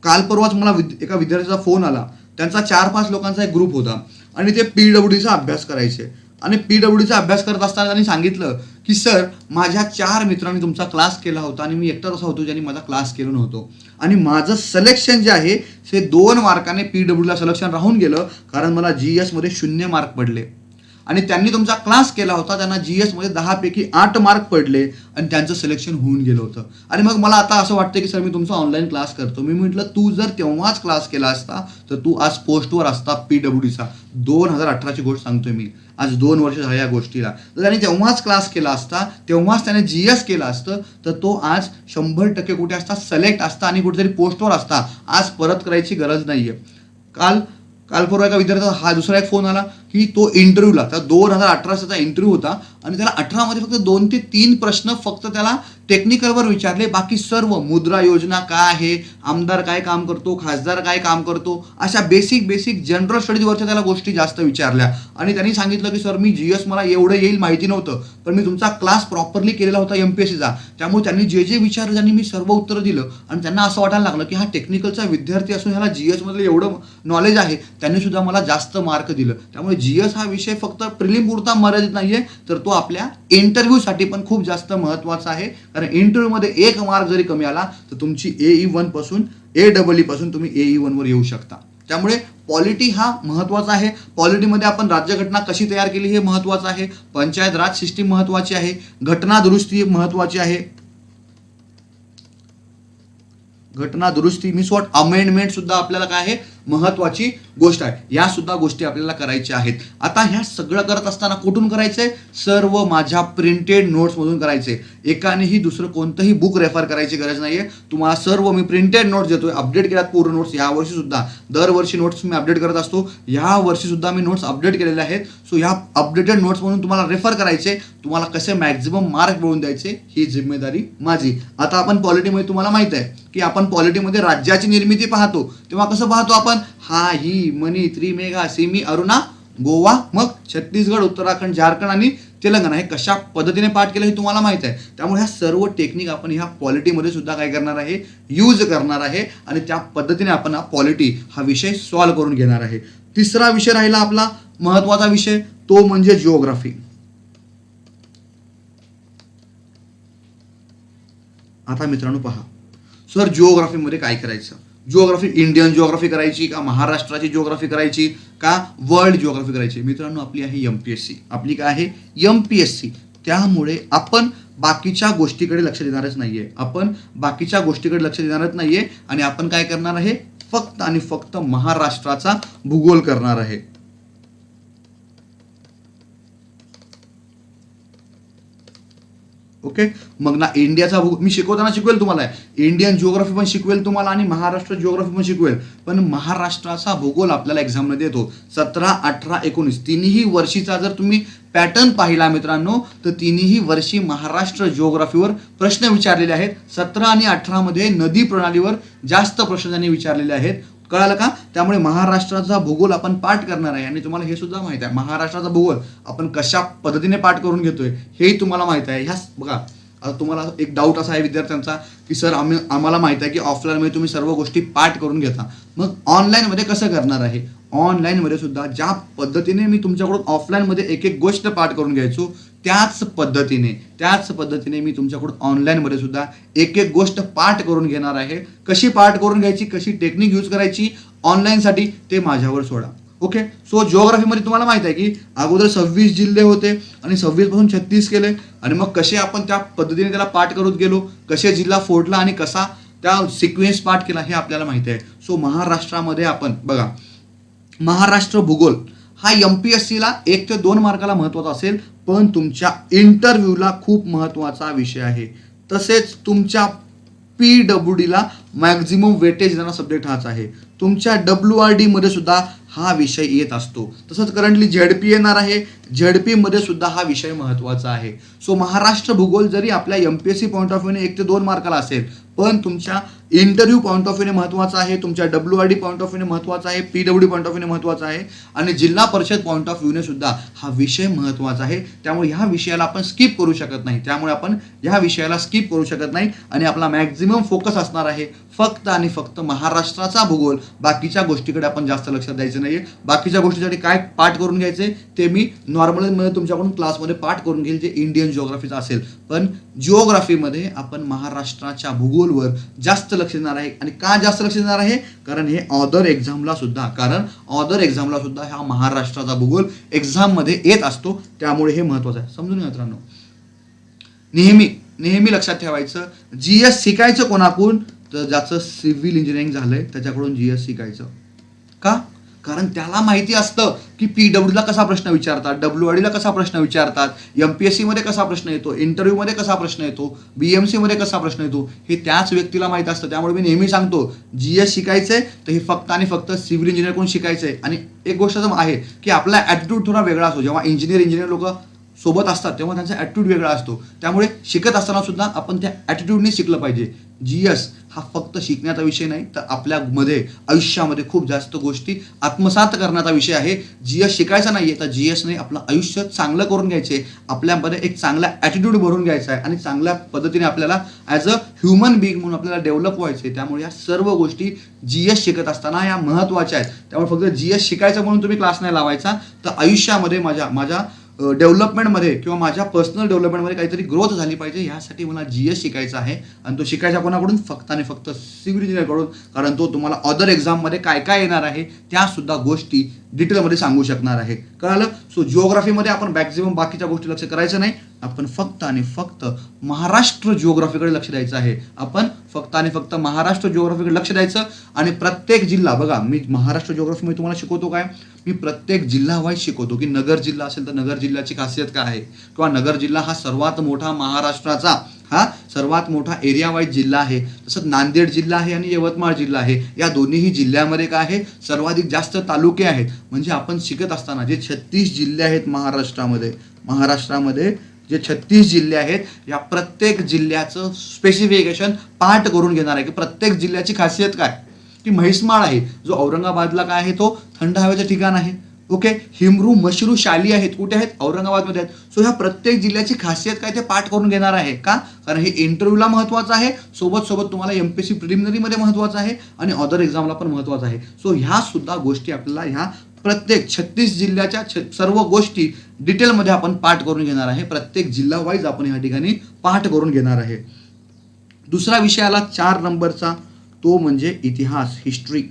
काल परवाच मला एका विद्यार्थ्याचा फोन आला, त्यांचा 4-5 लोकांचा एक ग्रुप होता आणि ते PWDचा अभ्यास करायचे. आणि PWDचा अभ्यास करत असताना त्यांनी सांगितलं की सर माझ्या 4 मित्रांनी तुमचा क्लास केला होता आणि मी एकटाच असा होतो ज्यांनी माझा क्लास केला नव्हतो, आणि माझं सिलेक्शन जे आहे ते 2 मार्काने PWDला सिलेक्शन राहून गेलं, कारण मला GS मध्ये 0 मार्क पडले. आणि त्यांनी तुमचा क्लास केला होता, त्यांना GS मध्ये 10 पैकी 8 मार्क पडले आणि त्यांचं सिलेक्शन होऊन गेलं होतं. आणि मग मला आता असं वाटतं की सर मी तुमचा ऑनलाईन क्लास करतो. मी म्हटलं तू जर तेव्हाच क्लास केला असता तर तू आज पोस्टवर असता PWDचा. 2018ची गोष्ट सांगतोय मी, आज 2 वर्ष झाली या गोष्टीला. तर त्यांनी तेव्हाच क्लास केला असता, तेव्हाच त्याने GS केला असतं, तर तो आज 100% कुठे असता, सिलेक्ट असता आणि कुठेतरी पोस्टवर असता. आज परत करायची गरज नाहीये. काल परवा एका विद्यार्थ्याचा हा दुसरा एक फोन आला की तो इंटरव्ह्यूला, त्या 2018चा इंटरव्ह्यू होता आणि त्याला 18 मध्ये फक्त 2 ते 3 प्रश्न फक्त त्याला टेक्निकलवर विचारले. बाकी सर्व मुद्रा योजना काय आहे, आमदार काय काम करतो, खासदार काय काम करतो, अशा बेसिक जनरल स्टडीजवरच्या त्याला गोष्टी जास्त विचारल्या. आणि त्यांनी सांगितलं की सर मी GS मला एवढं येईल माहिती नव्हतं, पण मी तुमचा क्लास प्रॉपरली केलेला होता MPSCचा, त्यामुळे त्यांनी जे विचारलं त्यांनी मी सर्व उत्तरं दिलं. आणि त्यांना असं वाटायला लागलं की हा टेक्निकलचा विद्यार्थी असून ह्याला GS मधलं एवढं नॉलेज आहे, त्यांनी सुद्धा मला जास्त मार्क दिलं. त्यामुळे GS हा विषय फक्त प्रिलिम पुरता मर्यादित नाहीये, तर तो आपल्या इंटरव्ह्यूसाठी पण खूप जास्त महत्त्वाचा आहे. कारण इंटरव्ह्यूमध्ये 1 मार्क जरी कमी आला तर तुमची AE1 पासून AEE पासून तुम्ही AE1 वर येऊ शकता. त्यामुळे पॉलिटी हा महत्त्वाचा आहे. पॉलिटीमध्ये आपण राज्यघटना कशी तयार केली हे महत्त्वाचं आहे. पंचायत राज सिस्टीम महत्त्वाची आहे. घटना दुरुस्ती महत्त्वाची आहे. घटना दुरुस्ती अमेंडमेंट सुद्धा आपल्याला काय आहे, महत्वाची गोष्ट आहे. या सुद्धा गोष्टी आपल्याला करायच्या आहेत. आता ह्या सगळं करत असताना कुठून करायचंय, सर्व माझ्या प्रिंटेड नोट्स मधून करायचे. एकानेही दुसरं कोणतंही बुक रेफर करायची गरज नाहीये. तुम्हाला सर्व मी प्रिंटेड नोट्स देतोय. अपडेट केल्यात पूर्ण नोट्स या वर्षी सुद्धा. दरवर्षी नोट्स मी अपडेट करत असतो. या वर्षी सुद्धा मी नोट्स अपडेट केलेले आहेत. सो ह्या अपडेटेड नोट्स म्हणून तुम्हाला रेफर करायचे. तुम्हाला कसे मॅक्झिमम मार्क मिळवून द्यायचे ही जिम्मेदारी माझी. आता आपण पॉलिटीमध्ये तुम्हाला माहित आहे की आपण पॉलिटीमध्ये राज्याची निर्मिती पाहतो, तेव्हा कसं पाहतो आपण, हा ही मनी त्रिमेघा सिमी अरुणा गोवा, मग छत्तीसगड, उत्तराखंड, झारखंड आणि तेलंगणा, हे कशा पद्धतीने पाठ केलं हे तुम्हाला माहित आहे. त्यामुळे ह्या सर्व टेक्निक आपण ह्या पॉलिटीमध्ये सुद्धा काय करणार आहे, यूज करणार आहे आणि त्या पद्धतीने आपण हा पॉलिटी हा विषय सॉल्व्ह करून घेणार आहे. तिसरा विषय राहिला आपला महत्वाचा विषय तो म्हणजे जिओग्राफी. आता मित्रांनो पहा, सर जिओग्राफीमध्ये काय करायचं? जिओग्राफी इंडियन जिओग्राफी करायची का महाराष्ट्राची जिओग्राफी करायची का वर्ल्ड जिओग्राफी करायची? मित्रांनो आपली आहे एमपीएससी. आपली काय आहे? एमपीएससी. त्यामुळे आपण बाकीच्या गोष्टीकडे लक्ष देणारच नाहीये. आणि आपण काय करणार आहे? फक्त आणि फक्त महाराष्ट्राचा भूगोल करणार आहे. ओके. मग ना इंडियाचा मी शिकवताना शिकवेल तुम्हाला, इंडियन जिओग्राफी पण शिकवेल तुम्हाला आणि महाराष्ट्र जिओग्राफी पण शिकवेल. पण महाराष्ट्राचा भूगोल आपल्याला एक्झाममध्ये येतो 17, 18, 19 तिन्ही वर्षीचा जर तुम्ही पॅटर्न पाहिला मित्रांनो, तर तिन्ही वर्षी महाराष्ट्र जिओग्राफीवर प्रश्न विचारलेले आहेत. 17 आणि 18 मध्ये नदी प्रणालीवर जास्त प्रश्न त्यांनी विचारलेले आहेत. कळालं का? त्यामुळे महाराष्ट्राचा भूगोल आपण पाठ करणार आहे. आणि तुम्हाला हे सुद्धा माहित आहे महाराष्ट्राचा भूगोल आपण कशा पद्धतीने पाठ करून घेतोय हेही तुम्हाला माहित आहे. ह्या बघा, आता तुम्हाला एक डाऊट असा आहे विद्यार्थ्यांचा की सर आम्हाला माहित आहे की ऑफलाईनमध्ये तुम्ही सर्व गोष्टी पाठ करून घेता, मग ऑनलाईनमध्ये कसं करणार आहे? ऑनलाईनमध्ये सुद्धा ज्या पद्धतीने मी तुमच्याकडून ऑफलाईनमध्ये एक एक गोष्ट पाठ करून घ्यायचो त्याच पद्धतीने मी तुमच्याकडून ऑनलाईनमध्ये सुद्धा एक एक गोष्ट पाठ करून घेणार आहे. कशी पाठ करून घ्यायची, कशी टेक्निक यूज करायची ऑनलाईनसाठी ते माझ्यावर सोडा. ओके. सो जिओग्राफीमध्ये तुम्हाला माहित आहे की अगोदर 26 जिल्हे होते आणि 26 पासून 36 केले आणि मग कसे आपण त्या पद्धतीने त्याला पाठ करत गेलो, कसे जिल्हा फोडला आणि कसा त्या सिक्वेन्स पाठ केला हे आपल्याला माहिती आहे. सो महाराष्ट्रामध्ये आपण बघा, महाराष्ट्र भूगोल हा एमपीएससीला 1 ते 2 मार्काला महत्वाचा असेल, पण तुमच्या इंटरव्ह्यूला खूप महत्वाचा विषय आहे. तसेच तुमच्या पीडब्ल्यूडीला मॅक्झिमम वेटेज देणारा सब्जेक्ट हाच आहे. तुमच्या WRD मध्ये सुद्धा हा विषय येत असतो. तसंच करंटली झेडपी येणार आहे, झेडपी मध्ये सुद्धा हा विषय महत्वाचा आहे. सो महाराष्ट्र भूगोल जरी आपल्या एमपीएससी पॉईंट ऑफ व्ह्यूने 1 ते 2 मार्काला असेल, पण तुमच्या इंटरव्ह्यू पॉईंट ऑफ व्ह्यूने महत्वाचा आहे, तुमच्या WRD पॉईंट ऑफ व्ह्यूने महत्वाचा आहे, पीडब्ल्यूडी पॉईंट ऑफ व्ह्यूने महत्वाचा आहे आणि जिल्हा परिषद पॉईंट ऑफ व्ह्यूने सुद्धा हा विषय महत्वाचा आहे. त्यामुळे ह्या विषयाला आपण स्किप करू शकत नाही. आणि आपला मॅक्झिमम फोकस असणार आहे फक्त आणि फक्त महाराष्ट्राचा भूगोल. बाकीच्या गोष्टीकडे आपण जास्त लक्ष द्यायचं नाहीये. बाकीच्या गोष्टीसाठी काय पाठ करून घ्यायचे ते मी नॉर्मलमध्ये तुमच्याकडून क्लासमध्ये पाठ करून घेईल, जे इंडियन जिओग्राफीचं असेल. पण जिओग्राफीमध्ये आपण महाराष्ट्राच्या भूगोलवर जास्त लक्ष देणार आहे. आणि का जास्त लक्ष देणार आहे? कारण हे ऑदर एक्झामला सुद्धा हा महाराष्ट्राचा भूगोल एक्झाममध्ये येत असतो. त्यामुळे हे महत्वाचं आहे. समजून घ्या मित्रांनो. नेहमी लक्षात ठेवायचं, जीएस शिकायचं कोणाकडून? तर ज्याचं सिव्हिल इंजिनिअरिंग झालंय त्याच्याकडून जीएस शिकायचं. का? कारण त्याला माहिती असतं की पीडब्ल्यूला कसा प्रश्न विचारतात, WRDला कसा प्रश्न विचारतात, एमपीएससी मध्ये कसा प्रश्न येतो, इंटरव्ह्यू मध्ये कसा प्रश्न येतो, बीएमसी मध्ये कसा प्रश्न येतो, हे त्याच व्यक्तीला माहित असतं. त्यामुळे मी नेहमी सांगतो, जीएस शिकायचंय तर हे फक्त आणि फक्त सिव्हिल इंजिनिअर कोण शिकायचंय. आणि एक गोष्ट आहे की आपला ॲटिट्यूड थोडा वेगळा असतो. जेव्हा इंजिनियर लोक सोबत असतात तेव्हा त्यांचा ॲटिट्यूड वेगळा असतो. त्यामुळे शिकत असताना सुद्धा आपण त्या ॲटिट्यूडने शिकलं पाहिजे. जीएस हा फक्त शिकण्याचा विषय नाही, तर आपल्यामध्ये आयुष्यामध्ये खूप जास्त गोष्टी आत्मसात करण्याचा विषय आहे. जीएस शिकायचा नाहीये तर जीएसने आपलं आयुष्य चांगलं करून घ्यायचे, आपल्यामध्ये एक चांगला ॲटिट्यूड भरून घ्यायचा आहे आणि चांगल्या पद्धतीने आपल्याला ॲज अ ह्युमन बिईंग म्हणून आपल्याला डेव्हलप व्हायचं आहे. त्यामुळे या सर्व गोष्टी जीएस शिकत असताना या महत्त्वाच्या आहेत. त्यामुळे फक्त जीएस शिकायचं म्हणून तुम्ही क्लास नाही लावायचा, तर आयुष्यामध्ये माझ्या डेव्हलपमेंटमध्ये किंवा माझ्या पर्सनल डेव्हलपमेंटमध्ये काहीतरी ग्रोथ झाली पाहिजे, यासाठी मला जीएस शिकायचा आहे. आणि तो शिकायचा कोणाकडून? फक्त आणि फक्त सिव्हिल इंजिनिअरकडून. कारण तो तुम्हाला अदर एक्झाममध्ये काय काय येणार आहे त्या सुद्धा गोष्टी डिटेलमध्ये सांगू शकणार आहे. कळालं? सो जिओग्राफीमध्ये आपण मॅक्झिमम बाकीच्या गोष्टी लक्ष करायचं नाही. आपण फक्त आणि फक्त महाराष्ट्र जिओग्राफीकडे लक्ष द्यायचं आहे. आणि प्रत्येक जिल्हा बघा, मी महाराष्ट्र जिओग्राफीमध्ये तुम्हाला शिकवतो काय? मी प्रत्येक जिल्हा वाईज शिकवतो की नगर जिल्हा असेल तर नगर जिल्ह्याची खासियत काय आहे, किंवा नगर जिल्हा हा सर्वात मोठा महाराष्ट्राचा सर्वात मोठा एरिया वाईज जिल्हा आहे. तसंच नांदेड जिल्हा आहे आणि यवतमाळ जिल्हा आहे. या दोन्हीही जिल्ह्यामध्ये काय आहे? सर्वाधिक जास्त तालुके आहेत. म्हणजे आपण शिकत असताना जे 36 जिल्हे आहेत महाराष्ट्रामध्ये जे 36 जिल्हे आहेत, या प्रत्येक जिल्ह्याचं स्पेसिफिकेशन पाठ करून घेणार आहे की प्रत्येक जिल्ह्याची खासियत काय. की म्हैसमाळ आहे जो औरंगाबादला काय आहे, तो थंड हवेचं ठिकाण आहे. ओके. हिमरू मशरू शाली आहेत, कुठे आहेत? औरंगाबादमध्ये आहेत. सो ह्या प्रत्येक जिल्ह्याची खासियत काय ते पाठ करून घेणार आहे. का? कारण हे इंटरव्ह्यूला महत्वाचं आहे, सोबत तुम्हाला एमपीएससी प्रिलिमिनरीमध्ये महत्वाचं आहे आणि अदर एक्झामला पण महत्वाचं आहे. सो ह्या सुद्धा गोष्टी आपल्याला ह्या प्रत्येक 36 जिल्ह्याच्या सर्व गोष्टी डिटेलमध्ये आपण पाठ करून घेणार आहे. प्रत्येक जिल्हा वाईज आपण या ठिकाणी पाठ करून घेणार आहे. दुसरा विषय आला 4 नंबरचा, तो म्हणजे इतिहास, हिस्ट्री.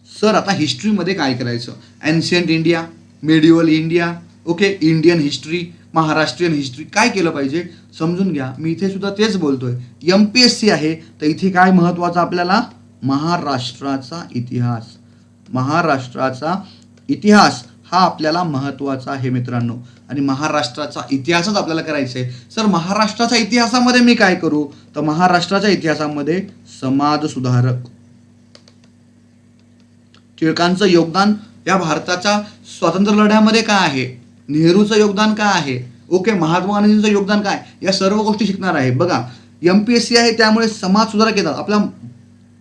सर आता हिस्ट्रीमध्ये काय करायचं? Ancient India, medieval India, okay, Indian history, Maharashtrian history, काय केलं पाहिजे समजून घ्या. मी इथे सुद्धा तेच बोलतोय. MPSC आहे तर इथे काय महत्वाचं आपल्याला? महाराष्ट्राचा इतिहास. महाराष्ट्राचा इतिहास हा आपल्याला महत्वाचा आहे मित्रांनो. आणि महाराष्ट्राचा इतिहासच आपल्याला करायचा आहे. सर महाराष्ट्राच्या इतिहासामध्ये मी काय करू? तर महाराष्ट्राच्या इतिहासामध्ये समाज सुधारक, टिळकांचं योगदान या भारताच्या स्वातंत्र्य लढ्यामध्ये काय आहे, नेहरूचं योगदान काय आहे, ओके, महात्मा गांधींचं योगदान काय, या सर्व गोष्टी शिकणार आहे. बघा MPSC आहे त्यामुळे समाज सुधारक येतात. आपल्या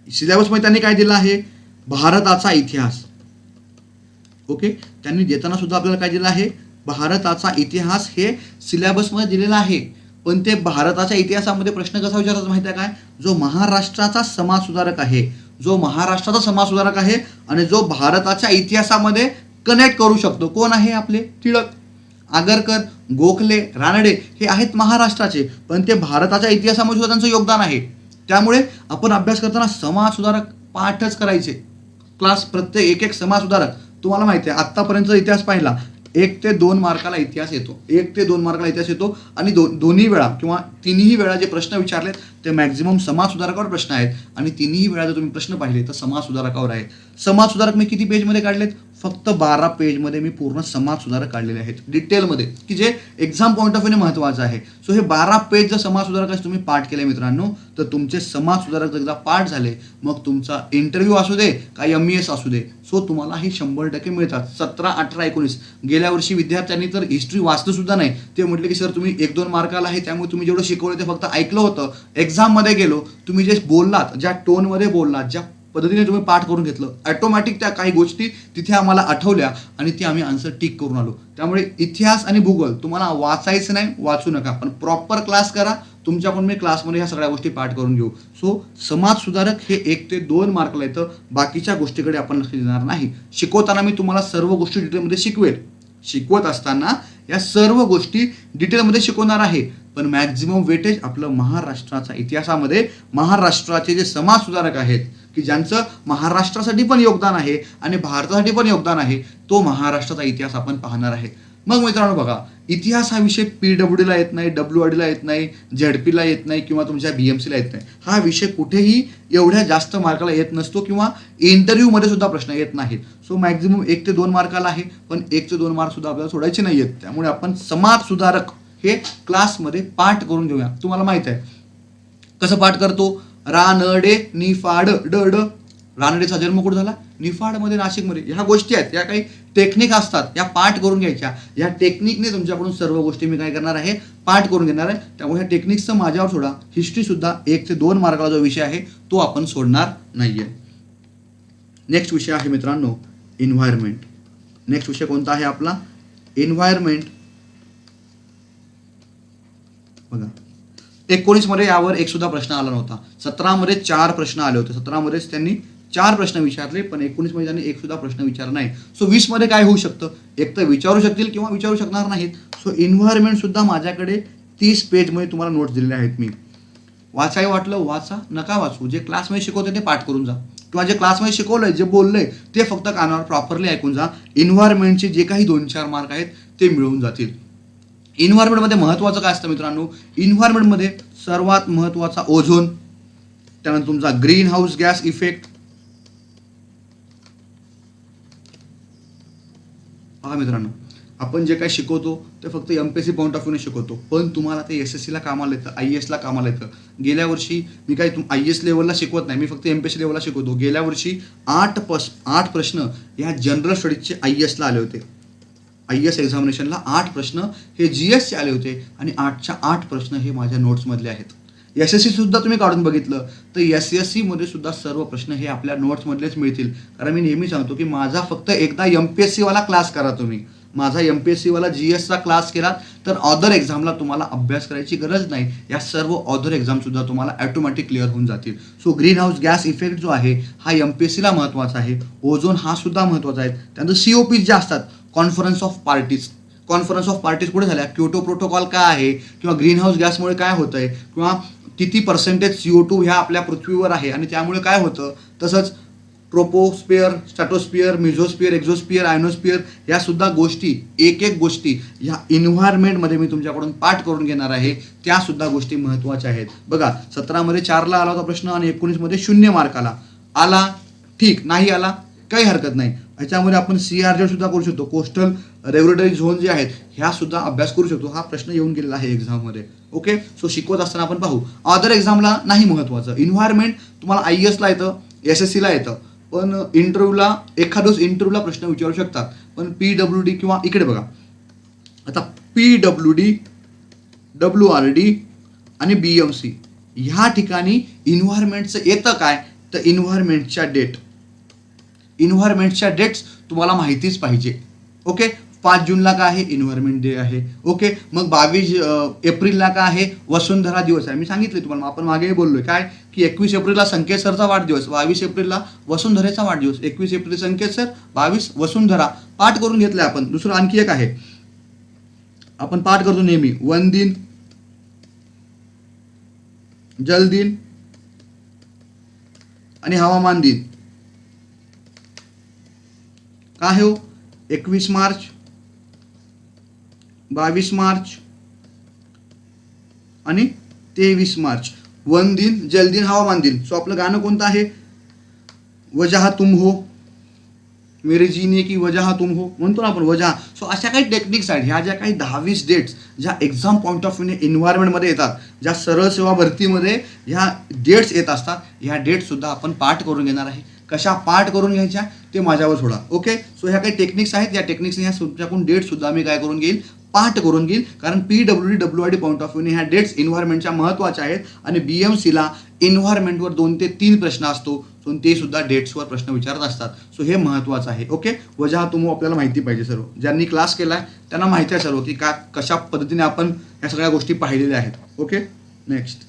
सिलेबसमध्ये त्यांनी काय दिलं आहे? भारताचा इतिहास. ओके, त्यांनी देताना सुद्धा आपल्याला काय दिलं आहे? भारताचा इतिहास हे सिलेबसमध्ये दिलेला आहे. पण ते भारताच्या इतिहासामध्ये प्रश्न कसा विचारायचा माहिती आहे काय? जो महाराष्ट्राचा समाज सुधारक आहे, जो महाराष्ट्राचा समाज सुधारक आहे आणि जो भारताच्या इतिहासामध्ये कनेक्ट करू शकतो, कोण आहे? आपले टिळक, आगरकर, गोखले, रानडे हे आहेत महाराष्ट्राचे, पण ते भारताच्या इतिहासामध्ये सुद्धा त्यांचं योगदान आहे. त्यामुळे आपण अभ्यास करताना समाज सुधारक पाठच करायचे. क्लास प्रत्येक एक समाज सुधारक. तुम्हाला माहिती आहे आत्तापर्यंतचा इतिहास पाहिला 1 ते 2 मार्काला इतिहास येतो. 1 ते 2 मार्काला इतिहास येतो आणि दोन्ही वेळा किंवा तिन्ही वेळा जे प्रश्न विचारलेत ते मॅक्झिमम समाज सुधारकावर प्रश्न आहेत आणि तिन्ही वेळा जर तुम्ही प्रश्न पाहिले तर समाज सुधारकावर आहे. समाज सुधारक मी किती पेजमध्ये काढलेत? फक्त 12 पेजमध्ये मी पूर्ण समाज सुधारक काढलेले आहेत डिटेलमध्ये, की जे एक्झाम पॉईंट ऑफ व्ह्यूने महत्त्वाचं आहे. सो हे 12 पेज जर समाज सुधारकाचे तुम्ही पाठ केले मित्रांनो तर तुमचे समाज सुधारक जर एकदा पाठ झाले मग तुमचा इंटरव्ह्यू असू दे का MES असू दे, सो तुम्हाला हे 100% मिळतात. 17, 18, 19 गेल्या वर्षी विद्यार्थ्यांनी तर हिस्ट्री वाचलं सुद्धा नाही. ते म्हटले की सर तुम्ही 1-2 मार्काला आहे त्यामुळे तुम्ही जेवढं शिकवलं ते फक्त ऐकलं होतं. एक्झाममध्ये गेलो, तुम्ही जे बोललात, ज्या टोनमध्ये बोललात, ज्या पद्धतीने तुम्ही पाठ करून घेतलं, ऑटोमॅटिक त्या काही गोष्टी तिथे आम्हाला आठवल्या आणि ती आम्ही आन्सर टिक करून आलो. त्यामुळे इतिहास आणि भूगोल तुम्हाला वाचायचं नाही, वाचू नका, पण प्रॉपर क्लास करा. तुमच्याकडून मी क्लासमध्ये ह्या सगळ्या गोष्टी पाठ करून घेऊ. सो समाज सुधारक हे 1 ते 2 मार्कला येतं. बाकीच्या गोष्टीकडे आपण लक्ष देणार नाही. शिकवताना मी तुम्हाला सर्व गोष्टी डिटेलमध्ये शिकवेल. शिकवत असताना या सर्व गोष्टी डिटेलमध्ये शिकवणार आहे. पण मॅक्झिमम वेटेज आपलं महाराष्ट्राच्या इतिहासामध्ये महाराष्ट्राचे जे समाज सुधारक आहेत की ज्यांचं महाराष्ट्रासाठी पण योगदान आहे आणि भारतासाठी पण योगदान आहे, तो महाराष्ट्राचा इतिहास आपण पाहणार आहे. मग मित्रांनो बघा, इतिहास हा विषय PWDला येत नाही, WRDला येत नाही, ZPला येत नाही किंवा तुमच्या BMCला येत नाही. हा विषय कुठेही एवढ्या जास्त मार्काला येत नसतो किंवा इंटरव्ह्यूमध्ये सुद्धा प्रश्न येत नाहीत. सो मॅक्झिमम 1 ते 2 मार्काला आहे, पण 1 ते 2 मार्क सुद्धा आपल्याला सोडायचे नाही आहेत. त्यामुळे आपण समाज सुधारक हे क्लासमध्ये पाठ करून घेऊया. तुम्हाला माहित आहे कसं पाठ करतो? रानडे निफाड ड. रानडेचा जन्म कुठे झाला? निफाडमध्ये, नाशिकमध्ये. ह्या गोष्टी आहेत, या काही टेक्निक असतात, या पाठ करून घ्यायच्या. या टेक्निकने तुमच्याकडून सर्व गोष्टी मी काय करणार आहे? पाठ करून घेणार आहे. त्यामुळे ह्या टेक्निक्सचं माझ्यावर सोडा. हिस्ट्री सुद्धा 1 ते 2 मार्काला जो विषय आहे तो आपण सोडणार नाहीये. नेक्स्ट विषय आहे मित्रांनो एन्व्हायरमेंट. नेक्स्ट विषय कोणता आहे आपला? एन्व्हायरमेंट. बघा 19 मध्ये यावर एक सुद्धा प्रश्न आला नव्हता. 17 मध्ये 4 प्रश्न आले होते. 17 मध्येच त्यांनी 4 प्रश्न विचारले, पण 19 मध्ये त्यांनी एक सुद्धा प्रश्न विचारला नाही. सो 20 मध्ये काय होऊ शकतं? एक तर विचारू शकतील किंवा विचारू शकणार नाहीत. सो एन्व्हायरमेंट सुद्धा माझ्याकडे 30 पेजमध्ये तुम्हाला नोट्स दिलेले आहेत. मी वाचाय वाटलं वाचा, नका वाचू. जे क्लासमध्ये शिकवते ते पाठ करून जा किंवा जे क्लासमध्ये शिकवलंय, जे बोललंय ते फक्त कानावर प्रॉपरली ऐकून जा. एन्व्हायरमेंटचे जे काही 2-4 मार्क आहेत ते मिळून जातील. एन्व्हायरमेंटमध्ये महत्त्वाचं काय असतं मित्रांनो? एन्व्हायरमेंटमध्ये सर्वात महत्त्वाचा ओझोन, त्यानंतर तुमचा ग्रीन हाऊस गॅस इफेक्ट. बघा मित्रांनो, आपण जे काही शिकवतो ते फक्त MPSC पॉईंट ऑफ व्ह्यूने शिकवतो, पण तुम्हाला ते SSCला कामाला येतं, IASला कामाला येतं. गेल्या वर्षी मी काही IAS लेवलला शिकवत नाही, मी फक्त MPSC लेवलला शिकवतो. गेल्या वर्षी 8 प्रश्न या जनरल स्टडीजचे IASला आले होते. IAS एक्झामिनेशनला 8 प्रश्न हे GSचे आले होते आणि 8च्या 8 प्रश्न हे माझ्या नोट्समधले आहेत. SSC सुद्धा तुम्ही काढून बघितलं तर SSC मध्ये सुद्धा सर्व प्रश्न हे आपल्या नोट्समधलेच मिळतील. कारण मी नेहमी सांगतो की माझा फक्त एकदा MPSC वाला क्लास करा तुम्ही. माझा MPSC वाला GS चा क्लास केला तर ऑदर एक्झामला तुम्हाला अभ्यास करायची गरज नाही. या सर्व ऑदर एक्झाम सुद्धा तुम्हाला ऑटोमॅटिक क्लिअर होऊन जातील. So green house gas effect जो आहे हा MPSC ला महत्त्वाचा आहे. ओझोन हा सुद्धा महत्त्वाचा आहे. त्यानंतर COP जे असतात, conference of parties. Conference of parties कुठे झाल्या, क्योटो प्रोटोकॉल काय आहे, किंवा ग्रीन हाऊस गॅसमुळे काय होतंय, किंवा किती पर्सेंटेज CO2 ह्या आपल्या पृथ्वीवर आहे आणि त्यामुळे काय होतं. तसंच ट्रोपोस्फिअर, स्ट्रॅटोस्फिअर, मिझोस्फिअर, एक्झोस्फिअर, आयनोस्फिअर या सुद्धा गोष्टी, एक गोष्टी ह्या इन्व्हायरमेंटमध्ये मी तुमच्याकडून पाठ करून घेणार आहे. त्या सुद्धा गोष्टी महत्त्वाच्या आहेत. बघा 17 मध्ये 4ला आला होता प्रश्न आणि 19 मध्ये 0 मार्क आला. ठीक, नाही आला काही हरकत नाही. ह्याच्यामध्ये आपण CRZ सुद्धा करू शकतो. कोस्टल रेग्युलेटरी झोन जे आहेत ह्या सुद्धा अभ्यास करू शकतो. हा प्रश्न येऊन गेलेला आहे एक्झाममध्ये. ओके, सो शिकवत असताना आपण पाहू. अदर एक्झामला नाही महत्त्वाचं. इन्व्हायरमेंट तुम्हाला IAS ला येतं, SSC ला येतं, पण इंटरव्ह्यूला एखादंच इंटरव्ह्यूला प्रश्न विचारू शकतात. पण PWD किंवा इकडे बघा आता PWD, WRD आणि BMC ह्या ठिकाणी इन्व्हायरमेंटचं येतं काय, तर इन्व्हायरमेंटच्या डेट्स तुम्हाला माहितीच पाहिजे. ओके, 5 जूनला काय आहे, इन्व्हायरमेंट डे आहे. ओके, मग 22 एप्रिलला काय आहे, वसुंधरा दिवस आहे. मी सांगितले तुम्हाला, आपण मागेही बोललोय काय की 21 एप्रिलला संकेत सरचा वाढदिवस, 22 एप्रिलला वसुंधरेचा वाढदिवस. 21 एप्रिल संकेत सर, 22 वसुंधरा. पाठ करून घेतले आपण. दुसरं आणखी एक आहे, आपण पाठ करतो नेहमी, वन दिन, जल दिन आणि हवामान दिन. काय हो, 21 मार्च, 22 मार्च आणि 23 मार्च. वन दिन, जल दिन, हवामान दिन. सो आपलं गाणं कोणतं आहे, वजह तुम हो, मेरे जीने की वजह तुम हो म्हणतो ना आपण, वजह. सो अशा काही टेक्निक्स आहेत, ह्या ज्या काही 10-20 डेट्स ज्या एक्झाम पॉईंट ऑफ व्ह्यूने इन्व्हायरमेंटमध्ये येतात, ज्या सरळ सेवा भरतीमध्ये ह्या डेट्स येत असतात, ह्या डेट्स सुद्धा आपण पाठ करून घेणार आहे. कशा पाठ करून घ्यायच्या ते माझ्यावर सोडा. ओके, सो ह्या काही टेक्निक्स आहेत, या टेक्निक्सने ह्या तुमच्याकडून डेट सुद्धा मी काय करून घेईल, पाठ करून घेईल. कारण PWD, WRD पॉईंट ऑफ व्ह्यूने ह्या डेट्स इन्व्हायरमेंटच्या महत्त्वाच्या आहेत. आणि BMCला इन्व्हायरमेंटवर 2 ते 3 प्रश्न असतो, सो ते सुद्धा डेट्सवर प्रश्न विचारत असतात. सो हे महत्त्वाचं आहे. ओके, वजह तुम आपल्याला माहिती पाहिजे. सर्व ज्यांनी क्लास केला आहे त्यांना माहिती आहे सर्व की कशा पद्धतीने आपण ह्या सगळ्या गोष्टी पाहिलेल्या आहेत. ओके, नेक्स्ट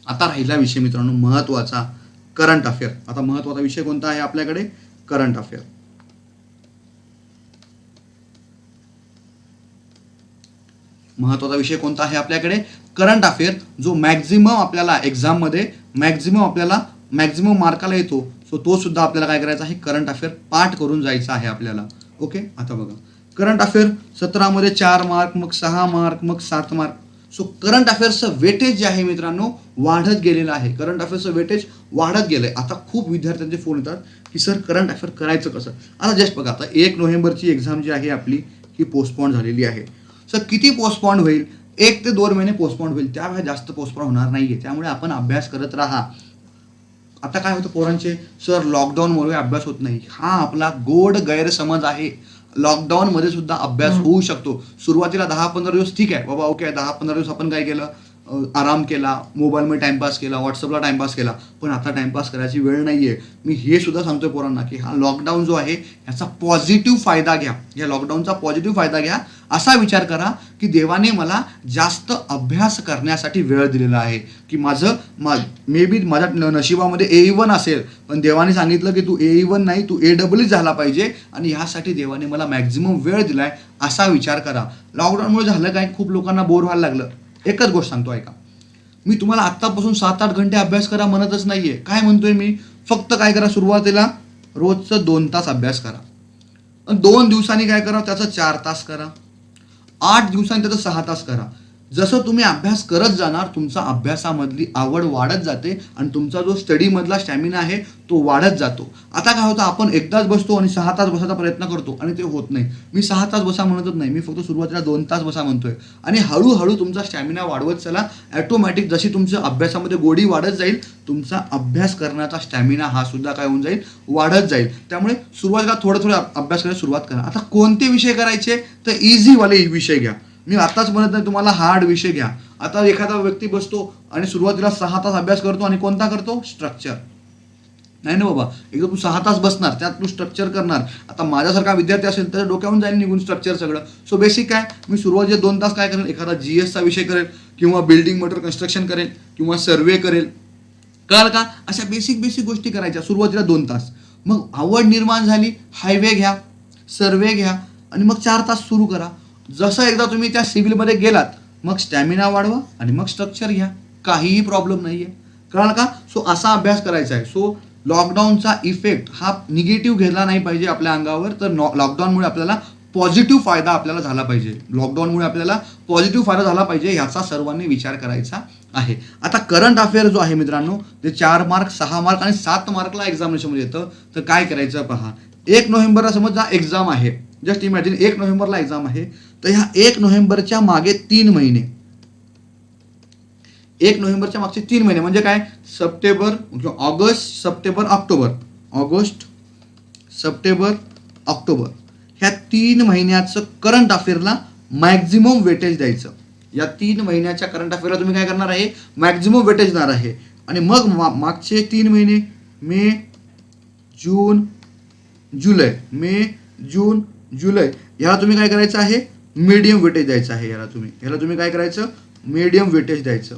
आता राहिला विषय मित्रांनो महत्त्वाचा, करंट अफेअर. आता महत्त्वाचा विषय कोणता आहे आपल्याकडे, करंट अफेअर. महत्त्वाचा विषय कोणता आहे आपल्याकडे, करंट अफेअर, जो मॅक्झिमम आपल्याला एक्झाममध्ये मॅक्झिमम मार्काला येतो. सो तो सुद्धा आपल्याला काय करायचा आहे, करंट अफेअर पाठ करून जायचा आहे आपल्याला. ओके, आता बघा करंट अफेअर 17 मध्ये 4 मार्क, मग 6 मार्क, मग 7 मार्क. सो करंट अफेअर्सचं वेटेज जे आहे मित्रांनो वाढत गेलेलं आहे. करंट अफेअर्सचं वेटेज वाढत गेलंय. आता खूप विद्यार्थ्यांचे फोन येतात की सर करंट अफेअर करायचं कसं. आता जस्ट बघा, आता 1 नोव्हेंबरची एक्झाम जी आहे आपली ही पोस्टपोन झालेली आहे. सर किती पोस्टपोन होईल, 1 ते 2 महिने पोस्टपोन होईल, त्यावेळेस जास्त पोस्टपोन होणार नाहीये. त्यामुळे आपण अभ्यास करत राहा. आता काय होतं पोरांचे, सर लॉकडाऊनमुळे अभ्यास होत नाही. हा आपला गोड गैरसमज आहे. लॉकडाऊनमध्ये सुद्धा अभ्यास होऊ शकतो. सुरुवातीला 10-15 दिवस ठीक आहे बाबा, ओके 10-15 दिवस आपण काय केलं, आराम केला, मोबाईलमध्ये टाइमपास केला, व्हॉट्सअपला टाइमपास केला. पण आता टाइमपास करायची वेळ नाही आहे. मी हे सुद्धा सांगतोय पोरांना की हा लॉकडाऊन जो आहे ह्याचा पॉझिटिव्ह फायदा घ्या. या लॉकडाऊनचा पॉझिटिव्ह फायदा घ्या. असा विचार करा की देवाने मला जास्त अभ्यास करण्यासाठी वेळ दिलेला आहे. की मे बी माझ्या नशिबामध्ये AE1 असेल, पण देवाने सांगितलं की तू AE1 नाही, तू AEE झाला पाहिजे आणि ह्यासाठी देवाने मला मॅक्झिमम वेळ दिलाय. असा विचार करा. लॉकडाऊनमुळे झालं काय, खूप लोकांना बोर व्हायला लागलं. एकच गोष्ट सांगतो ऐका, मी तुम्हाला आत्तापासून 7-8 घंटे अभ्यास करा म्हणतच नाहीये. काय म्हणतोय मी, फक्त काय करा, सुरुवातीला रोजचं 2 तास अभ्यास करा, 2 दिवसांनी काय करा त्याचं 4 तास करा, 8 दिवसांनी त्याचं 6 तास करा. जसं तुम्ही अभ्यास करत जाणार तुमचा अभ्यासामधली आवड वाढत जाते आणि तुमचा जो स्टडीमधला स्टॅमिना आहे तो वाढत जातो. आता काय होतं, आपण एकदाच बसतो आणि 6 तास बसायचा प्रयत्न करतो आणि ते होत नाही. मी 6 तास बसा म्हणतच नाही, मी फक्त सुरुवातीला 2 तास बसा म्हणतोय. आणि हळूहळू तुमचा स्टॅमिना वाढवत चला. ॲटोमॅटिक जशी तुमच्या अभ्यासामध्ये गोडी वाढत जाईल, तुमचा अभ्यास करण्याचा स्टॅमिना हा सुद्धा काय होऊन जाईल, वाढत जाईल. त्यामुळे सुरुवातीला थोडं अभ्यास करायला सुरुवात करा. आता कोणते विषय करायचे, तर इझीवाले विषय घ्या. मी आताच म्हणत नाही तुम्हाला हार्ड विषय घ्या. आता एखादा व्यक्ती बसतो आणि सुरुवातीला 6 तास अभ्यास करतो आणि कोणता करतो, स्ट्रक्चर. नाही ना बाबा, एकदा तू 6 तास बसणार, त्यात तू स्ट्रक्चर करणार. आता माझ्यासारखा विद्यार्थी असेल तर डोक्यावरून जाईल निघून स्ट्रक्चर सगळं. सो बेसिक काय, मी सुरुवातीचे 2 तास काय करेल, एखादा GSचा विषय करेल किंवा बिल्डिंग मटेरियल कन्स्ट्रक्शन करेल किंवा सर्वे करेल. कळाल का? अशा बेसिक बेसिक गोष्टी करायच्या सुरुवातीला 2 तास. मग आवड निर्माण झाली, हायवे घ्या, सर्वे घ्या आणि मग 4 तास सुरू करा. जसं एकदा तुम्ही त्या सिव्हिलमध्ये गेलात, मग स्टॅमिना वाढवा आणि मग स्ट्रक्चर घ्या. काहीही प्रॉब्लेम नाही आहे. कळाल का? सो असा अभ्यास करायचा आहे. सो लॉकडाऊनचा इफेक्ट हा निगेटिव्ह घेतला नाही पाहिजे आपल्या अंगावर. तर लॉकडाऊनमुळे आपल्याला पॉझिटिव्ह फायदा आपल्याला झाला पाहिजे. लॉकडाऊनमुळे आपल्याला पॉझिटिव्ह फायदा झाला पाहिजे ह्याचा सर्वांनी विचार करायचा आहे. आता करंट अफेअर जो आहे मित्रांनो, ते 4 मार्क, 6 मार्क आणि 7 मार्कला एक्झामिनेशनमध्ये येतं. तर काय करायचं पहा, 1 नोव्हेंबरला समजा एक्झाम आहे. जस्ट इमॅजिन 1 नोव्हेंबरला एक्झाम आहे. तर ह्या 1 नोव्हेंबरच्या मागे 3 महिने, 1 नोव्हेंबरच्या मागचे 3 महिने म्हणजे काय, सप्टेंबर किंवा August, September, October, August, September, October ह्या 3 महिन्याचं करंट अफेअरला मॅक्झिमम वेटेज द्यायचं. या 3 महिन्याच्या करंट अफेअरला तुम्ही काय करणार आहे, मॅक्झिमम वेटेज देणार आहे. आणि मग मागचे 3 महिने, मे, जून, जुलै, मे, जून, जुलै ह्याला तुम्ही काय करायचं आहे, मीडियम वेटेज द्यायचं आहे. ह्याला तुम्ही काय करायचं, मीडियम वेटेज द्यायचं.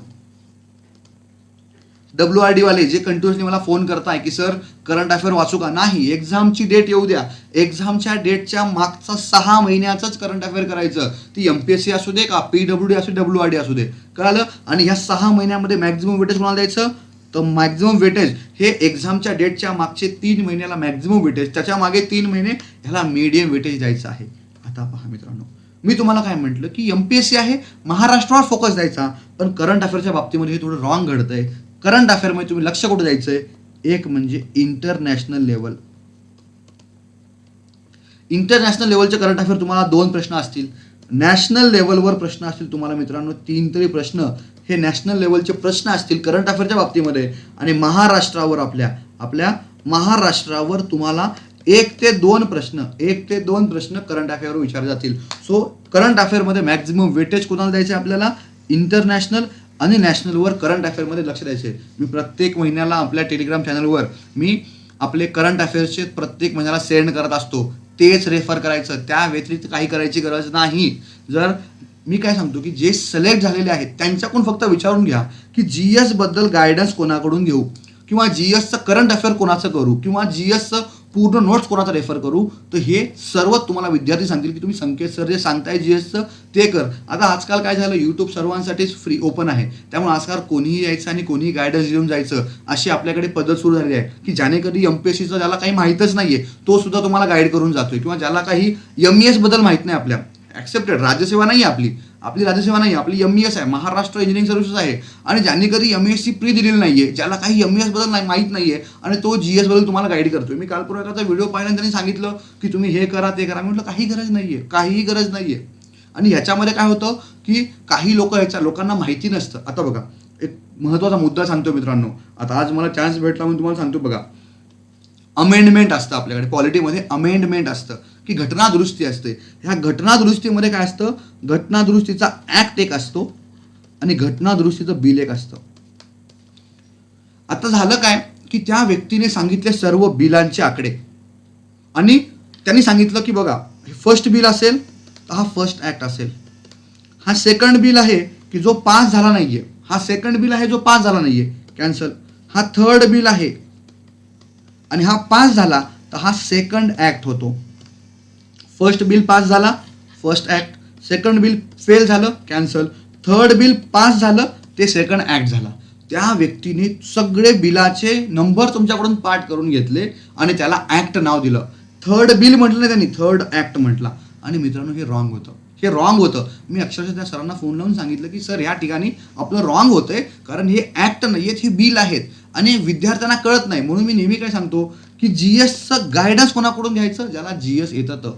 WRD वाले जे कंटिन्युअसली मला फोन करताय की सर करंट अफेअर वाचू का, नाही, एक्झामची डेट येऊ द्या. एक्झामच्या डेटच्या मागचा 6 महिन्याचंच करंट अफेअर करायचं. ती MPSC असू दे का PWD असू दे, WRD असू दे. कळालं? आणि ह्या 6 महिन्यामध्ये मॅक्झिमम वेटेज कोणाला द्यायचं, तर मॅक्झिमम वेटेज हे एक्झामच्या डेटच्या मागचे 3 महिन्याला मॅक्झिमम वेटेज, त्याच्या मागे 3 महिने ह्याला मीडियम वेटेज द्यायचं आहे. आता पहा मित्रांनो, मी तुम्हाला काय म्हटलं की MPSC आहे, महाराष्ट्रावर फोकस द्यायचा. पण करंट अफेअरच्या बाबतीमध्ये हे थोडं रॉंग घडतंय. करंट अफेअरमध्ये तुम्ही लक्ष कुठं द्यायचंय, एक म्हणजे इंटरनॅशनल लेवल. इंटरनॅशनल लेवलचे करंट अफेअर तुम्हाला 2 प्रश्न असतील. नॅशनल लेवलवर प्रश्न असतील तुम्हाला मित्रांनो 3 तरी प्रश्न हे नॅशनल लेवलचे प्रश्न असतील करंट अफेअरच्या बाबतीमध्ये. आणि महाराष्ट्रावर आपल्या महाराष्ट्रावर तुम्हाला 1 ते 2 प्रश्न करंट अफेअरवर विचारले जातील. सो करंट अफेअरमध्ये मॅक्झिमम वेटेज कोणाला द्यायचे आपल्याला, इंटरनॅशनल आणि नॅशनलवर करंट अफेअरमध्ये लक्ष द्यायचे. मी प्रत्येक महिन्याला आपल्या टेलिग्राम चॅनलवर मी आपले करंट अफेअर्सचे प्रत्येक महिन्याला सेंड करत असतो. तेच रेफर करायचं, त्या व्यतिरिक्त काही करायची गरज नाही. जर मी काय सांगतो की जे सिलेक्ट झालेले आहेत त्यांच्याकडून फक्त विचारून घ्या की GS बद्दल गायडन्स कोणाकडून घेऊ, किंवा GSचं करंट अफेअर कोणाचं करू, किंवा GSचं पूर्ण नोट्स कोणाचा रेफर करू. तर हे सर्व तुम्हाला विद्यार्थी सांगतील की तुम्ही संकेत सर जे सांगताय GSचं ते कर. आता आजकाल काय झालं, यूट्यूब सर्वांसाठीच फ्री ओपन आहे. त्यामुळे आजकाल कोणीही यायचं आणि कोणीही गायडन्स घेऊन जायचं अशी आपल्याकडे पद्धत सुरू झाली आहे की ज्याने कधी MPSCचं ज्याला काही माहीतच नाहीये तो सुद्धा तुम्हाला गाईड करून जातोय, किंवा ज्याला काही MES बद्दल माहीत नाही, आपल्या ॲक्सेप्टेड राज्यसेवा नाही आपली राज्यसेवा नाही, आपली MES आहे, महाराष्ट्र इंजिनिअरिंग सर्व्हिसेस आहे. आणि ज्यांनी कधी MSc प्री दिलेली नाहीये, ज्याला काही MES बद्दल माहीत नाहीये आणि तो GS बद्दल तुम्हाला गाईड करतोय. मी काल एखादा व्हिडिओ पाहिला आणि त्यांनी सांगितलं की तुम्ही हे करा ते करा. मी म्हटलं काहीही गरज नाहीये. आणि ह्याच्यामध्ये काय होतं की काही लोकांना माहिती नसतं. आता बघा, एक महत्त्वाचा मुद्दा सांगतो मित्रांनो. आता आज मला चान्स भेटला म्हणून तुम्हाला सांगतो. बघा, अमेंडमेंट असतं आपल्याकडे, पॉलिटीमध्ये अमेंडमेंट असतं की घटना दुरुस्ती असते. ह्या घटना दुरुस्तीमध्ये काय असतं, घटना दुरुस्तीचा ऍक्ट एक असतो आणि घटना दुरुस्तीचं बिल एक असतं. आता झालं काय की त्या व्यक्तीने सांगितले सर्व बिलांचे आकडे आणि त्यांनी सांगितलं की बघा, हे फर्स्ट बिल असेल तर हा फर्स्ट ऍक्ट असेल, हा सेकंड बिल आहे की जो पास झाला नाहीये, हा सेकंड बिल आहे जो पास झाला नाहीये, कॅन्सल. हा थर्ड बिल आहे आणि हा पास झाला तर हा सेकंड ऍक्ट होतो. फर्स्ट बिल पास झाला, first act. Second bill fail झालं, कॅन्सल. थर्ड बिल पास झालं, ते सेकंड ऍक्ट झाला. त्या व्यक्तीने सगळे बिलाचे नंबर तुमच्याकडून पाठ करून घेतले आणि त्याला ऍक्ट नाव दिलं. थर्ड बिल म्हटलं नाही त्यांनी, थर्ड ऍक्ट म्हटला. आणि मित्रांनो, हे रॉंग होतं. मी अक्षरशः त्या सरांना फोन लावून सांगितलं की सर, ह्या ठिकाणी आपलं रॉंग होतंय, कारण हे ऍक्ट नाही आहेत, हे बिल आहेत आणि विद्यार्थ्यांना कळत नाही. म्हणून मी नेहमी काय सांगतो की GSचं गायडन्स कोणाकडून घ्यायचं, ज्याला GS येतं.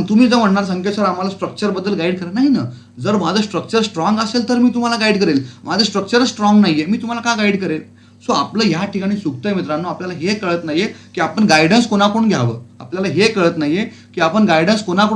तुम्ही जर म्हणणार संकेत सर आम्हाला स्ट्रक्चरबद्दल गाईड करा, नाही ना. जर माझं स्ट्रक्चर स्ट्रॉंग असेल तर मी तुम्हाला गाईड करेल. माझं स्ट्रक्चर स्ट्रॉंग नाहीये, मी तुम्हाला का गाईड करेल. सो आपलं ह्या ठिकाणी चुकतंय मित्रांनो. आपल्याला हे कळत नाहीये की आपण गायडन्स कोणाकडून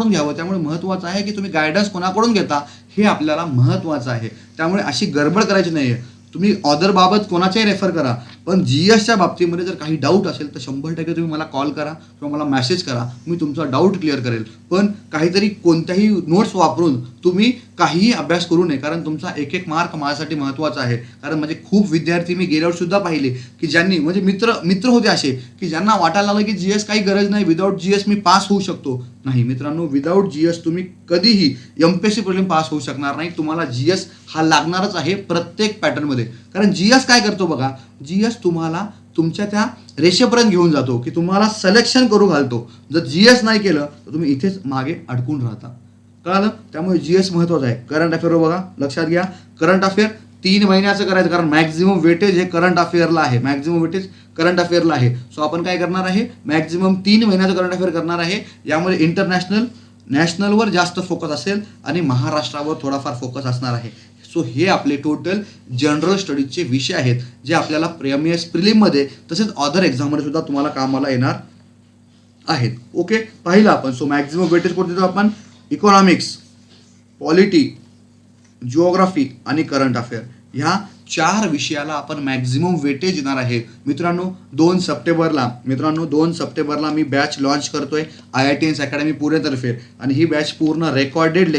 घ्यावं. त्यामुळे महत्त्वाचं आहे की तुम्ही गायडन्स कोणाकडून घेता हे आपल्याला महत्त्वाचं आहे. त्यामुळे अशी गडबड करायची नाहीये. तुम्ही ऑदर बाबत कोणाच्याही रेफर करा, पण GSच्या बाबतीमध्ये जर काही डाऊट असेल तर 100% तुम्ही मला कॉल करा किंवा मला मेसेज करा, मी तुमचा डाऊट क्लिअर करेल. पण काहीतरी कोणत्याही नोट्स वापरून तुम्ही काहीही अभ्यास करू नये, कारण तुमचा एक एक मार्क माझ्यासाठी महत्त्वाचा आहे. कारण म्हणजे खूप विद्यार्थी मी गेल्यावर सुद्धा पाहिले की ज्यांनी म्हणजे मित्र मित्र होते असे की ज्यांना वाटायला लागलं की GS काही गरज नाही, विदाऊट GS मी पास होऊ शकतो. नाही मित्रांनो, विदाऊट GS तुम्ही कधीही MPSC प्रिलिम पास होऊ शकणार नाही. तुम्हाला GS हा लागणारच आहे प्रत्येक पॅटर्नमध्ये. कारण GS काय करतो बघा, GS तुम्हाला तुमच्या त्या रेषेपर्यंत घेऊन जातो की तुम्हाला सिलेक्शन करू घालतो. जर GS नाही केलं तर तुम्ही इथेच मागे अडकून राहता. कळालं? त्यामुळे GS महत्त्वाचं आहे. करंट अफेअर बघा, लक्षात घ्या. करंट अफेअर 3 महिन्याचं करायचं, कारण मॅक्झिमम वेटेज हे करंट अफेअरला आहे. मॅक्झिमम वेटेज करंट अफेअरला आहे. सो आपण काय करणार आहे, मॅक्झिमम 3 महिन्याचं करंट अफेअर करणार आहे. यामध्ये इंटरनॅशनल, नॅशनलवर जास्त फोकस असेल आणि महाराष्ट्रावर थोडाफार फोकस असणार आहे. सो हे आपले टोटल जनरल स्टडीजचे विषय आहेत, जे आपल्याला MS प्रिलिममध्ये तसेच अदर एक्झाममध्ये सुद्धा तुम्हाला कामाला येणार आहेत. ओके, पाहिलं आपण. सो मॅक्झिमम वेटेज कोणते देतो आपण, इकॉनॉमिक्स, पॉलिटी, जिओग्राफी आणि करंट अफेअर, ह्या 4 विषयाला आपण मॅक्झिमम वेटेज देणार आहे. मित्रांनो 2 सप्टेंबरला मी बॅच लॉन्च करतोय IITians अकॅडमी पुणेतर्फे. आणि ही बॅच पूर्ण रेकॉर्डेड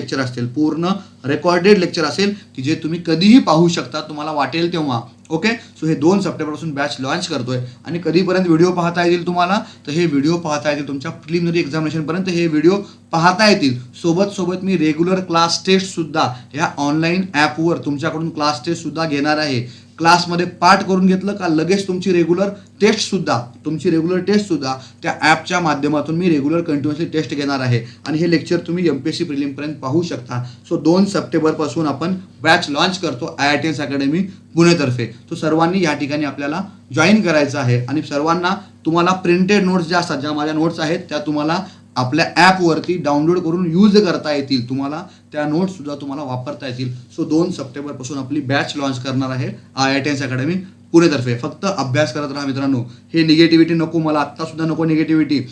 लेक्चर असेल की जे तुम्ही कधीही पाहू शकता, तुम्हाला वाटेल तेव्हा. ओके, सो हे 2 सप्टेंबरपासून बॅच लॉन्च करतोय. आणि कधीपर्यंत व्हिडिओ पाहता येतील तुम्हाला, तर हे व्हिडिओ पाहता येतील तुमच्या प्रिलिमिनरी एक्झामिनेशनपर्यंत हे व्हिडिओ पाहता येतील. सोबत मी रेग्युलर क्लास टेस्ट सुद्धा ह्या ऑनलाईन ॲपवर तुमच्याकडून क्लास टेस्ट सुद्धा घेणार आहे. क्लासमध्ये पाठ करून घेतलं का लगेच तुमची रेग्युलर टेस्ट सुद्धा त्या ॲपच्या माध्यमातून मी रेग्युलर कंटिन्युअसली टेस्ट घेणार आहे. आणि हे लेक्चर तुम्ही MPSC प्रिलिमपर्यंत पाहू शकता. सो 2 सप्टेंबरपासून आपण बॅच लॉन्च करतो IITians अकॅडमी पुणेतर्फे. तो सर्वांनी या ठिकाणी आपल्याला जॉईन करायचं आहे. आणि सर्वांना तुम्हाला प्रिंटेड नोट्स ज्या असतात, ज्या माझ्या नोट्स आहेत, त्या तुम्हाला आपल्या ॲपवरती डाउनलोड करून यूज करता येतील. तुम्हाला त्या नोट्ससुद्धा तुम्हाला वापरता येतील. सो 2 सप्टेंबरपासून आपली बॅच लॉन्च करणार आहे IITians अकॅडमी पुणेतर्फे. फक्त अभ्यास करत राहा मित्रांनो. हे निगेटिव्हिटी नको, मला आत्तासुद्धा नको निगेटिव्हिटी.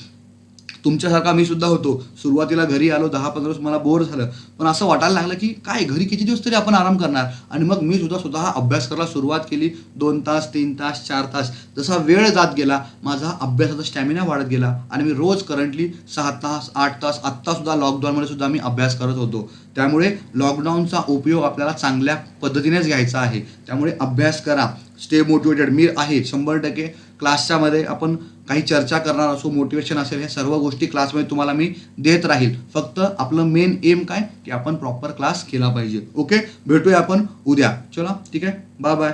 तुमच्यासारखा मी सुद्धा होतो. सुरुवातीला घरी आलो 10-15 दिवस मला बोर झालं, पण असं वाटायला लागलं की काय घरी किती दिवस तरी आपण आराम करणार. आणि मग मी स्वतः अभ्यास करायला सुरुवात केली. 2 तास, 3 तास, 4 तास, जसा वेळ जात गेला माझा अभ्यासाचा स्टॅमिना वाढत गेला. आणि मी रोज करंटली 6 तास, 8 तास, आत्तासुद्धा लॉकडाऊनमध्ये सुद्धा मी अभ्यास करत होतो. त्यामुळे लॉकडाऊनचा उपयोग आपल्याला चांगल्या पद्धतीनेच घ्यायचा आहे. त्यामुळे अभ्यास करा, स्टे मोटिवेटेड. मी आहे 100%. क्लासच्या मध्ये आपण काही चर्चा करणार असो, मोटिवेशन असेल, ह्या सर्व गोष्टी क्लासमध्ये तुम्हाला मी देत राहील. फक्त आपलं मेन एम काय की आपण प्रॉपर क्लास केला पाहिजे. ओके, भेटूया आपण उद्या. चला ठीक आहे, बाय बाय.